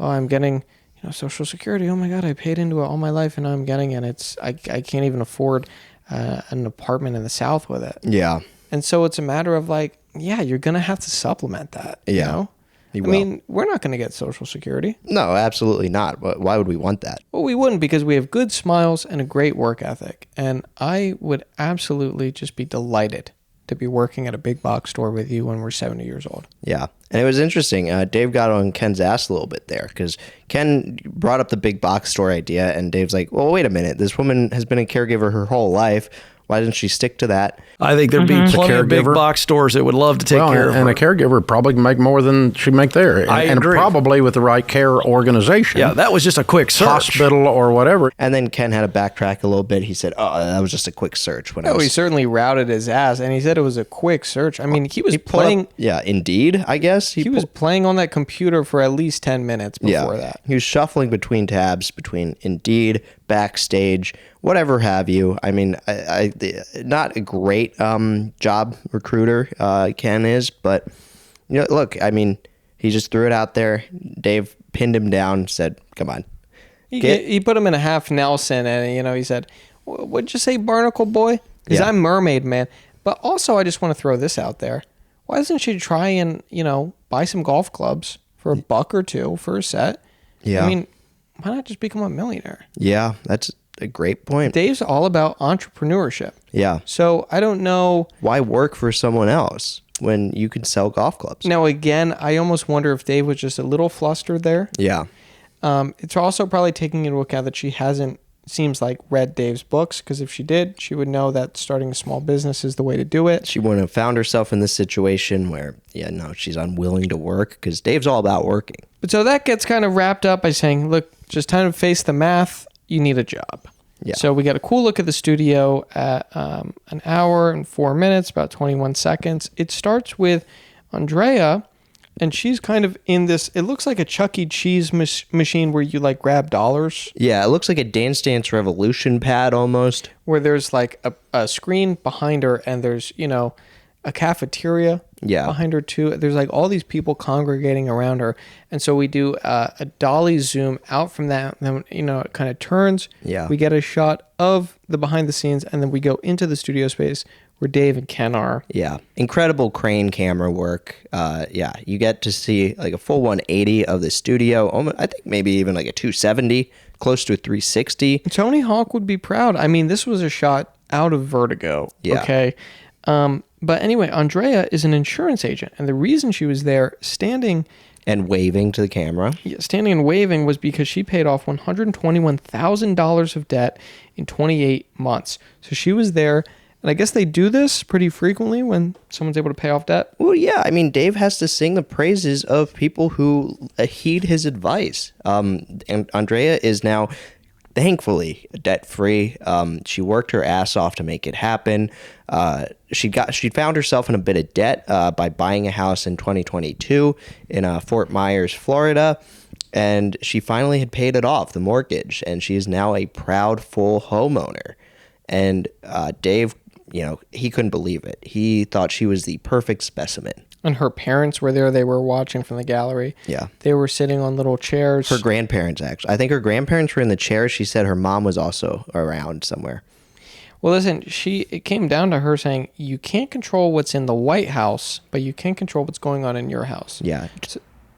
oh, I'm getting, you know, Social Security. Oh my God, I paid into it all my life and now I'm getting it. I can't even afford an apartment in the South with it. Yeah. And so it's a matter of like, yeah, you're going to have to supplement that. Yeah. You know? You I mean, we're not going to get Social Security. No, absolutely not. Why would we want that? Well, we wouldn't, because we have good smiles and a great work ethic. And I would absolutely just be delighted to be working at a big box store with you when we're 70 years old. Yeah. And it was interesting. Dave got on Ken's ass a little bit there, because Ken brought up the big box store idea, and Dave's like, well, wait a minute. This woman has been a caregiver her whole life. Why didn't she stick to that? I think there'd be plenty of big box stores that would love to take care of her. And a caregiver probably can make more than she'd make there. I and agree. Probably with the right care organization. Yeah, that was just a quick search. Hospital or whatever. And then Ken had to backtrack a little bit. He said, oh, that was just a quick search. He certainly routed his ass, and he said it was a quick search. I mean, he was playing... Yeah, Indeed, I guess. He was playing on that computer for at least 10 minutes before that. He was shuffling between tabs, between Indeed, Backstage, whatever have you. I mean, I not a great job recruiter, Ken is, but you know, look, I mean, He just threw it out there. Dave pinned him down, said, come on. He put him in a half Nelson, and, he said, what'd you say, barnacle boy? Because I'm mermaid man. But also, I just want to throw this out there. Why doesn't she try and, buy some golf clubs for $1 or $2 for a set? Yeah. I mean, why not just become a millionaire? Yeah, that's a great point. Dave's all about entrepreneurship. Yeah. So I don't know. Why work for someone else when you can sell golf clubs? Now, again, I almost wonder if Dave was just a little flustered there. Yeah. It's also probably taking into account that she hasn't, seems like, read Dave's books, because if she did, she would know that starting a small business is the way to do it. She wouldn't have found herself in this situation where, she's unwilling to work, because Dave's all about working. But so that gets kind of wrapped up by saying, look, just time to face the math. You need a job. Yeah. So we got a cool look at the studio at 1 hour and 4 minutes, about 21 seconds. It starts with Andrea, and she's kind of in this, it looks like a Chuck E. Cheese machine where you like grab dollars. Yeah, it looks like a Dance Dance Revolution pad almost. Where there's like a screen behind her, and there's, a cafeteria behind her too. There's like all these people congregating around her. And so we do a dolly zoom out from that. And then, it kind of turns. Yeah. We get a shot of the behind the scenes, and then we go into the studio space where Dave and Ken are. Yeah. Incredible crane camera work. You get to see like a full 180 of the studio. Almost, I think maybe even like a 270, close to a 360. Tony Hawk would be proud. I mean, this was a shot out of Vertigo. Yeah. Okay. But anyway, Andrea is an insurance agent, and the reason she was there standing and waving to the camera. Yeah, standing and waving was because she paid off $121,000 of debt in 28 months. So she was there, and I guess they do this pretty frequently when someone's able to pay off debt. Well, yeah. I mean, Dave has to sing the praises of people who heed his advice. And Andrea is now, thankfully, debt-free. She worked her ass off to make it happen. She found herself in a bit of debt by buying a house in 2022 in Fort Myers, Florida, and she finally had paid it off, the mortgage, and she is now a proud full homeowner. And Dave, he couldn't believe it. He thought she was the perfect specimen. And her parents were there. They were watching from the gallery. Yeah. They were sitting on little chairs. Her grandparents, actually. I think her grandparents were in the chairs. She said her mom was also around somewhere. Well, listen, it came down to her saying, you can't control what's in the White House, but you can control what's going on in your house. Yeah.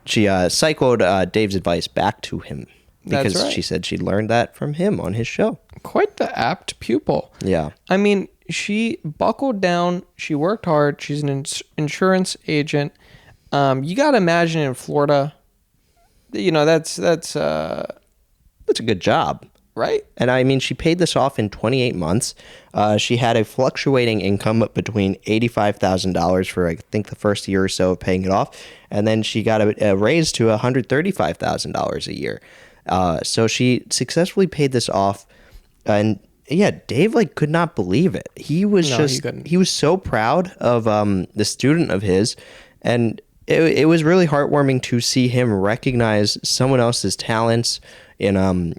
She cycled Dave's advice back to him because That's right. She said she learned that from him on his show. Quite the apt pupil. Yeah. I mean, she buckled down. She worked hard. She's an insurance agent. You got to imagine in Florida, that's a good job. Right? And I mean, she paid this off in 28 months. She had a fluctuating income between $85,000 for, I think, the first year or so of paying it off. And then she got a raise to $135,000 a year. So she successfully paid this off. And yeah, Dave could not believe it. He was he was so proud of the student of his. And it was really heartwarming to see him recognize someone else's talents in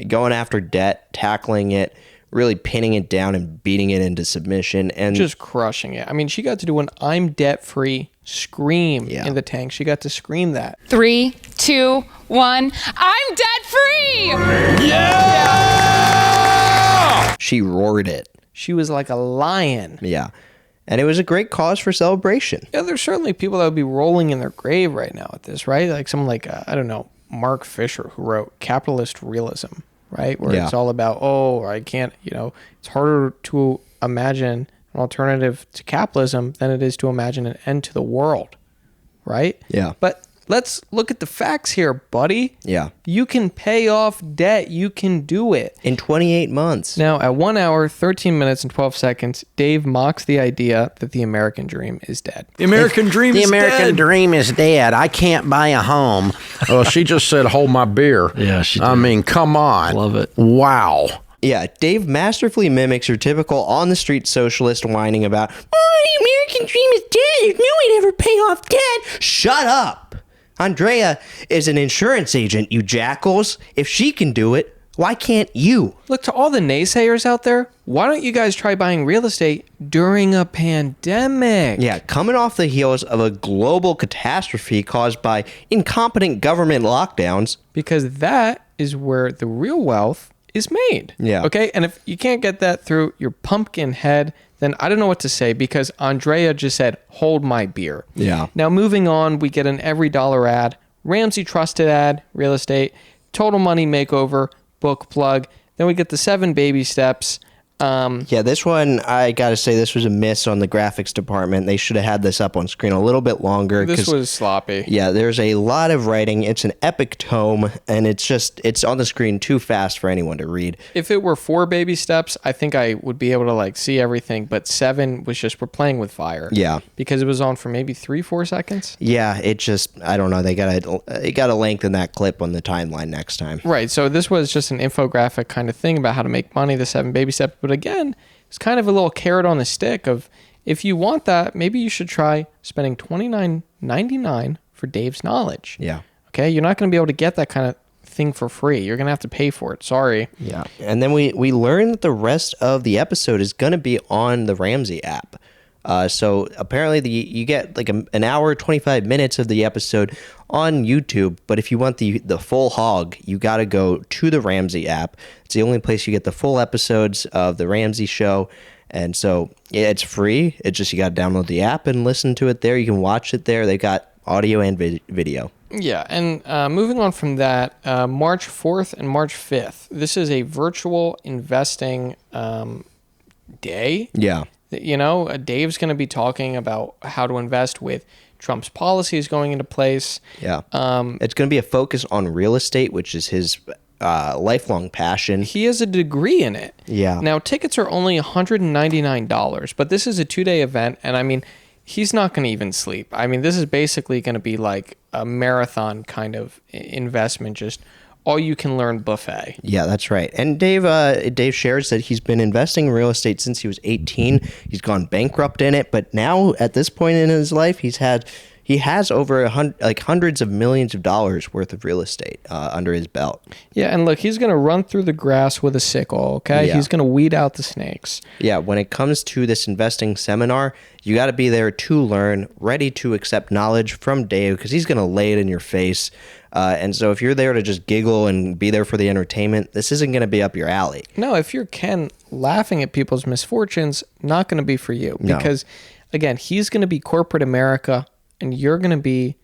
going after debt, tackling it, really pinning it down and beating it into submission, and just crushing it. I mean, she got to do an "I'm debt-free" scream in the tank. She got to scream that. 3, 2, 1. I'm debt-free. Yeah! She roared it. She was like a lion. Yeah. And it was a great cause for celebration. Yeah, there's certainly people that would be rolling in their grave right now at this, right? Like someone like, I don't know, Mark Fisher, who wrote Capitalist Realism, right? Where it's all about, I can't, it's harder to imagine an alternative to capitalism than it is to imagine an end to the world, right? Yeah. But let's look at the facts here, buddy. Yeah. You can pay off debt. You can do it. In 28 months. Now, at 1 hour, 13 minutes, and 12 seconds, Dave mocks the idea that the American dream is dead. The American dream is dead. The American dream is dead. I can't buy a home. Well, she just said, hold my beer. Yeah, she did. I mean, come on. Love it. Wow. Yeah, Dave masterfully mimics your typical on-the-street socialist whining about, the American dream is dead. There's no way to ever pay off debt. Shut up. Andrea is an insurance agent, you jackals. If she can do it, Why can't you? Look, to all the naysayers out there, why don't you guys try buying real estate during a pandemic? Yeah, coming off the heels of a global catastrophe caused by incompetent government lockdowns. Because that is where the real wealth is made. Yeah. Okay? And if you can't get that through your pumpkin head, then I don't know what to say, because Andrea just said, hold my beer. Yeah. Now, moving on, we get an every dollar ad, Ramsey Trusted ad, real estate, Total Money Makeover, book plug. Then we get the 7 baby steps. Yeah, this one, I got to say, this was a miss on the graphics department. They should have had this up on screen a little bit longer. This was sloppy. Yeah, there's a lot of writing. It's an epic tome, and it's on the screen too fast for anyone to read. If it were 4 baby steps, I think I would be able to like see everything. But 7 was just, we're playing with fire. Yeah. Because it was on for maybe 3-4 seconds. Yeah, it just, I don't know. They gotta lengthen that clip on the timeline next time. Right. So this was just an infographic kind of thing about how to make money, the 7 baby steps. But again, it's kind of a little carrot on the stick of, if you want that, maybe you should try spending $29.99 for Dave's knowledge. Yeah. Okay. You're not going to be able to get that kind of thing for free. You're going to have to pay for it. Sorry. Yeah. And then we learn that the rest of the episode is going to be on the Ramsey app. So apparently you get like an hour, 25 minutes of the episode on YouTube. But if you want the full hog, you got to go to the Ramsey app. It's the only place you get the full episodes of the Ramsey Show. And so yeah, it's free. It's just you got to download the app and listen to it there. You can watch it there. They got audio and video. Yeah, and moving on from that, March 4th and March 5th, this is a virtual investing day. Yeah. You know, Dave's going to be talking about how to invest with Trump's policies going into place. Yeah. It's going to be a focus on real estate, which is his lifelong passion. He has a degree in it. Yeah. Now, tickets are only $199, but this is a 2-day event, and I mean, he's not going to even sleep. I mean, this is basically going to be like a marathon kind of investment, just all you can learn buffet. Yeah, that's right. And Dave shares that he's been investing in real estate since he was 18. He's gone bankrupt in it, but now at this point in his life, he has over hundreds of millions of dollars worth of real estate under his belt. Yeah, and look, he's going to run through the grass with a sickle, okay? Yeah. He's going to weed out the snakes. Yeah, when it comes to this investing seminar, you got to be there to learn, ready to accept knowledge from Dave, because he's going to lay it in your face. And so if you're there to just giggle and be there for the entertainment, this isn't going to be up your alley. No, if you're Ken laughing at people's misfortunes, not going to be for you. No. Because, again, he's going to be corporate America, and you're going to be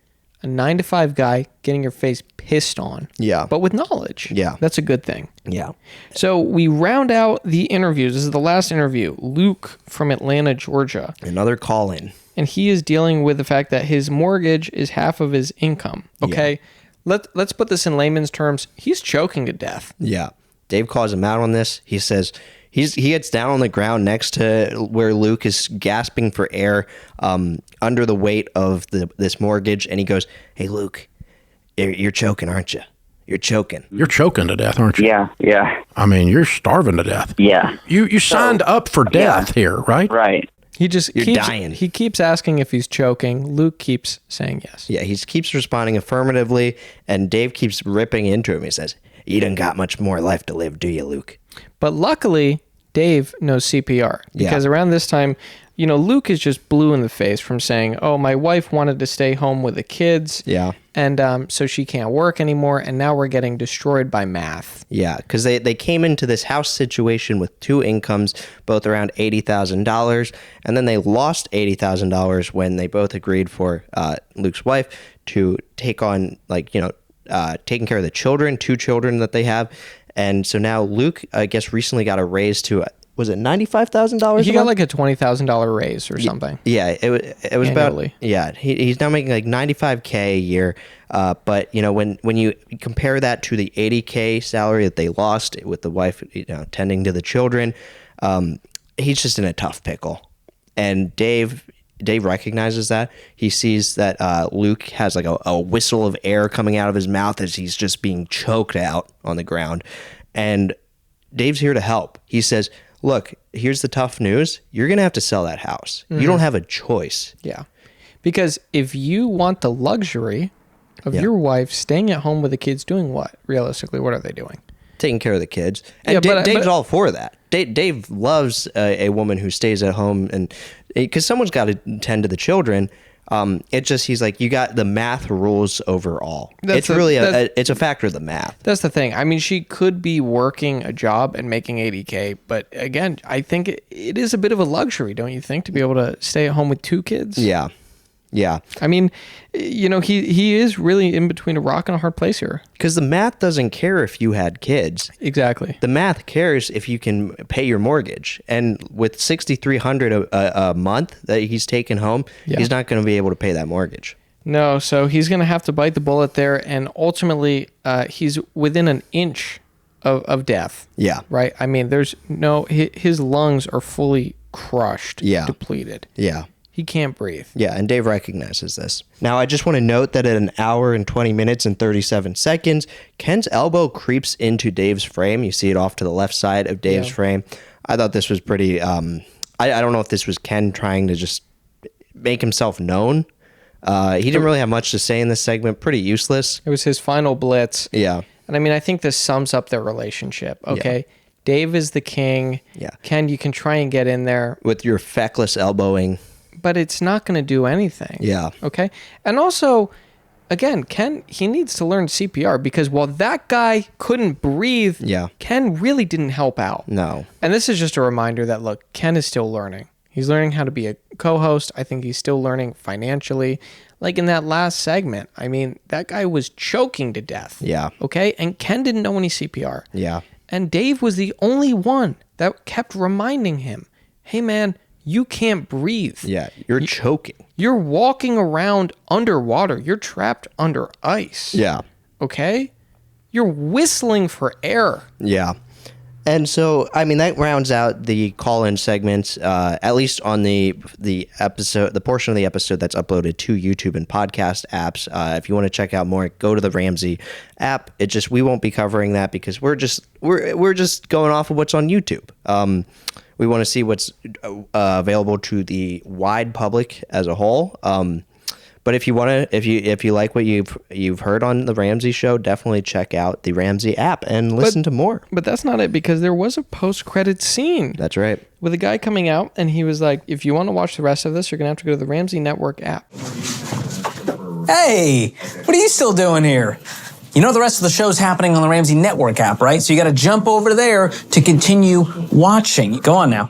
a 9-to-5 guy getting your face pissed on. Yeah. But with knowledge. Yeah. That's a good thing. Yeah. So we round out the interviews. This is the last interview. Luke from Atlanta, Georgia. Another call in. And he is dealing with the fact that his mortgage is half of his income. Okay. Yeah. Let's put this in layman's terms. He's choking to death. Yeah. Dave calls him out on this. He says he gets down on the ground next to where Luke is gasping for air under the weight of this mortgage. And he goes, "Hey, Luke, you're choking, aren't you? You're choking. You're choking to death, aren't you?" Yeah. I mean, you're starving to death. Yeah. You signed up for death here, right? Right. You're dying. He keeps asking if he's choking. Luke keeps saying yes. Yeah, he keeps responding affirmatively, and Dave keeps ripping into him. He says, "You don't got much more life to live, do you, Luke?" But luckily, Dave knows CPR, because around this time, you know, Luke is just blue in the face from saying, "Oh, my wife wanted to stay home with the kids." Yeah. And so she can't work anymore, and now we're getting destroyed by math. Yeah, because they came into this house situation with 2 incomes, both around $80,000, and then they lost $80,000 when they both agreed for Luke's wife to take on, taking care of the children, 2 children that they have. And so now Luke, I guess, recently got a raise to, was it $95,000? He got like a $20,000 raise or something. Yeah, it was annually. About, he's now making like $95K a year. But you know, when you compare that to the $80K salary that they lost with the wife, tending to the children, he's just in a tough pickle. And Dave recognizes that. He sees that Luke has like a whistle of air coming out of his mouth as he's just being choked out on the ground. And Dave's here to help. He says, "Look, here's the tough news. You're going to have to sell that house. Mm-hmm. You don't have a choice." Yeah. Because if you want the luxury of your wife staying at home with the kids, doing what? Realistically, what are they doing? taking care of the kids. And Dave's all for that. Dave loves a woman who stays at home, and because someone's got to tend to the children. It just, he's like, you got the math rules overall. It's a factor of the math. That's the thing. I mean, she could be working a job and making $80K, but again, I think it is a bit of a luxury, don't you think, to be able to stay at home with 2 kids? Yeah. Yeah. I mean, he is really in between a rock and a hard place here. Because the math doesn't care if you had kids. Exactly. The math cares if you can pay your mortgage. And with $6,300 a month that he's taking home, he's not going to be able to pay that mortgage. No, so he's going to have to bite the bullet there. And ultimately, he's within an inch of death. Yeah. Right? I mean, his lungs are fully crushed, depleted. Yeah. He can't breathe. Yeah, and Dave recognizes this. Now, I just want to note that at an hour and 20 minutes and 37 seconds, Ken's elbow creeps into Dave's frame. You see it off to the left side of Dave's frame. I thought this was pretty... I don't know if this was Ken trying to just make himself known. He didn't really have much to say in this segment. Pretty useless. It was his final blitz. Yeah. And I mean, I think this sums up their relationship, okay? Yeah. Dave is the king. Yeah. Ken, you can try and get in there. With your feckless elbowing. But it's not going to do anything. Yeah. Okay. And also, again, Ken, he needs to learn CPR because while that guy couldn't breathe, Ken really didn't help out. No. And this is just a reminder that, look, Ken is still learning. He's learning how to be a co-host. I think he's still learning financially. Like in that last segment, I mean, that guy was choking to death. Yeah. Okay. And Ken didn't know any CPR. Yeah. And Dave was the only one that kept reminding him, hey, man, you can't breathe. Yeah, you're choking. You're walking around underwater. You're trapped under ice. Yeah. Okay? You're whistling for air. Yeah. And so, I mean, that rounds out the call-in segments, at least on the episode, the portion of the episode that's uploaded to YouTube and podcast apps. If you want to check out more, go to the Ramsey app. We won't be covering that because we're just going off of what's on YouTube. We want to see what's available to the wide public as a whole. But if you like what you've heard on the Ramsey Show, definitely check out the Ramsey app and listen to more. But that's not it, because there was a post-credit scene. That's right. With a guy coming out, and he was like, if you want to watch the rest of this, you're going to have to go to the Ramsey Network app. Hey, what are you still doing here? You know the rest of the show's happening on the Ramsey Network app, right? So you got to jump over there to continue watching. Go on now.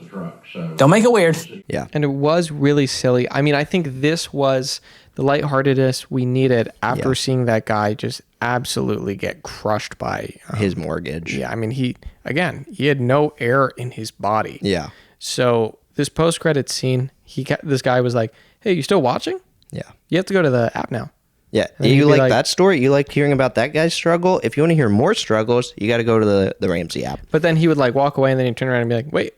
Don't make it weird. Yeah. And it was really silly. I mean, I think this was the lightheartedness we needed after seeing that guy just absolutely get crushed by his mortgage. Yeah. I mean, he had no air in his body. Yeah. So this post-credit scene, this guy was like, hey, you still watching? Yeah. You have to go to the app now. Yeah, you like that story? You like hearing about that guy's struggle? If you want to hear more struggles, you got to go to the Ramsey app. But then he would like walk away and then he'd turn around and be like, wait,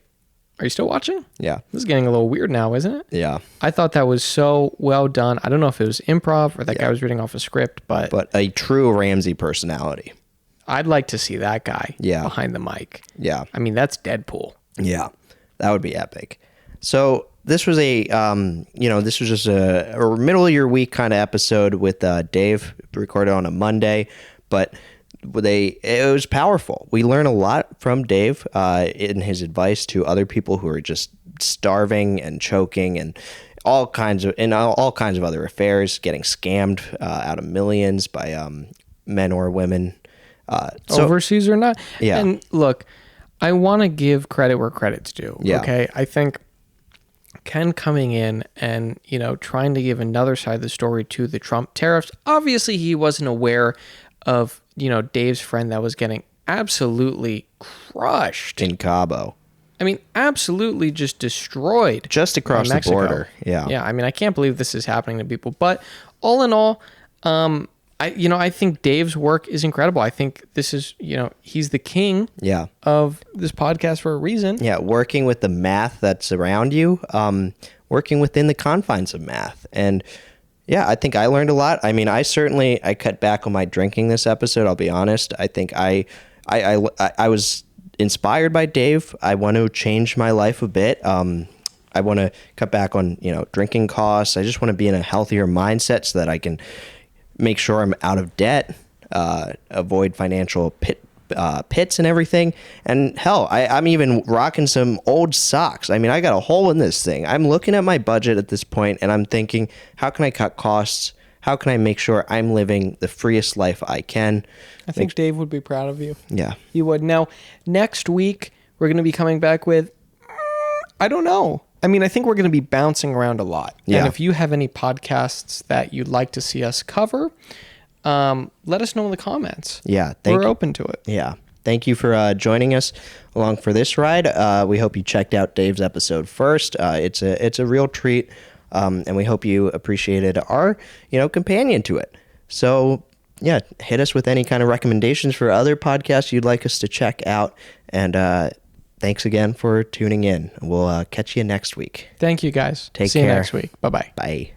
are you still watching? Yeah. This is getting a little weird now, isn't it? Yeah. I thought that was so well done. I don't know if it was improv or that guy was reading off a script, but a true Ramsey personality. I'd like to see that guy behind the mic. Yeah. I mean, that's Deadpool. Yeah. That would be epic. So this was this was just a middle of your week kind of episode with Dave, recorded on a Monday, but it was powerful. We learned a lot from Dave in his advice to other people who are just starving and choking and all kinds of other affairs, getting scammed out of millions by men or women, overseas or not. Yeah. And look, I want to give credit where credit's due. Yeah. Okay. I think Ken coming in and, trying to give another side of the story to the Trump tariffs. Obviously, he wasn't aware of, Dave's friend that was getting absolutely crushed in Cabo. I mean, absolutely just destroyed. Just across the border. Yeah. Yeah. I mean, I can't believe this is happening to people. But all in all, I think Dave's work is incredible. I think this is, he's the king of this podcast for a reason. Yeah, working with the math that's around you, working within the confines of math. And yeah, I think I learned a lot. I mean, I cut back on my drinking this episode, I'll be honest. I think I was inspired by Dave. I want to change my life a bit. I want to cut back on, drinking costs. I just want to be in a healthier mindset so that I can make sure I'm out of debt, avoid financial pits and everything. And hell, I'm even rocking some old socks. I mean, I got a hole in this thing. I'm looking at my budget at this point, and I'm thinking, how can I cut costs? How can I make sure I'm living the freest life I can? I think Dave would be proud of you. Yeah. He would. Now, next week, we're going to be coming back with, I don't know. I mean, I think we're going to be bouncing around a lot. Yeah. And if you have any podcasts that you'd like to see us cover, let us know in the comments. Yeah. We're open to it. Yeah. Thank you for joining us along for this ride. We hope you checked out Dave's episode first. It's a real treat. And we hope you appreciated our, companion to it. So, yeah, hit us with any kind of recommendations for other podcasts you'd like us to check out. And thanks again for tuning in. We'll catch you next week. Thank you, guys. Take care. See you next week. Bye-bye. Bye.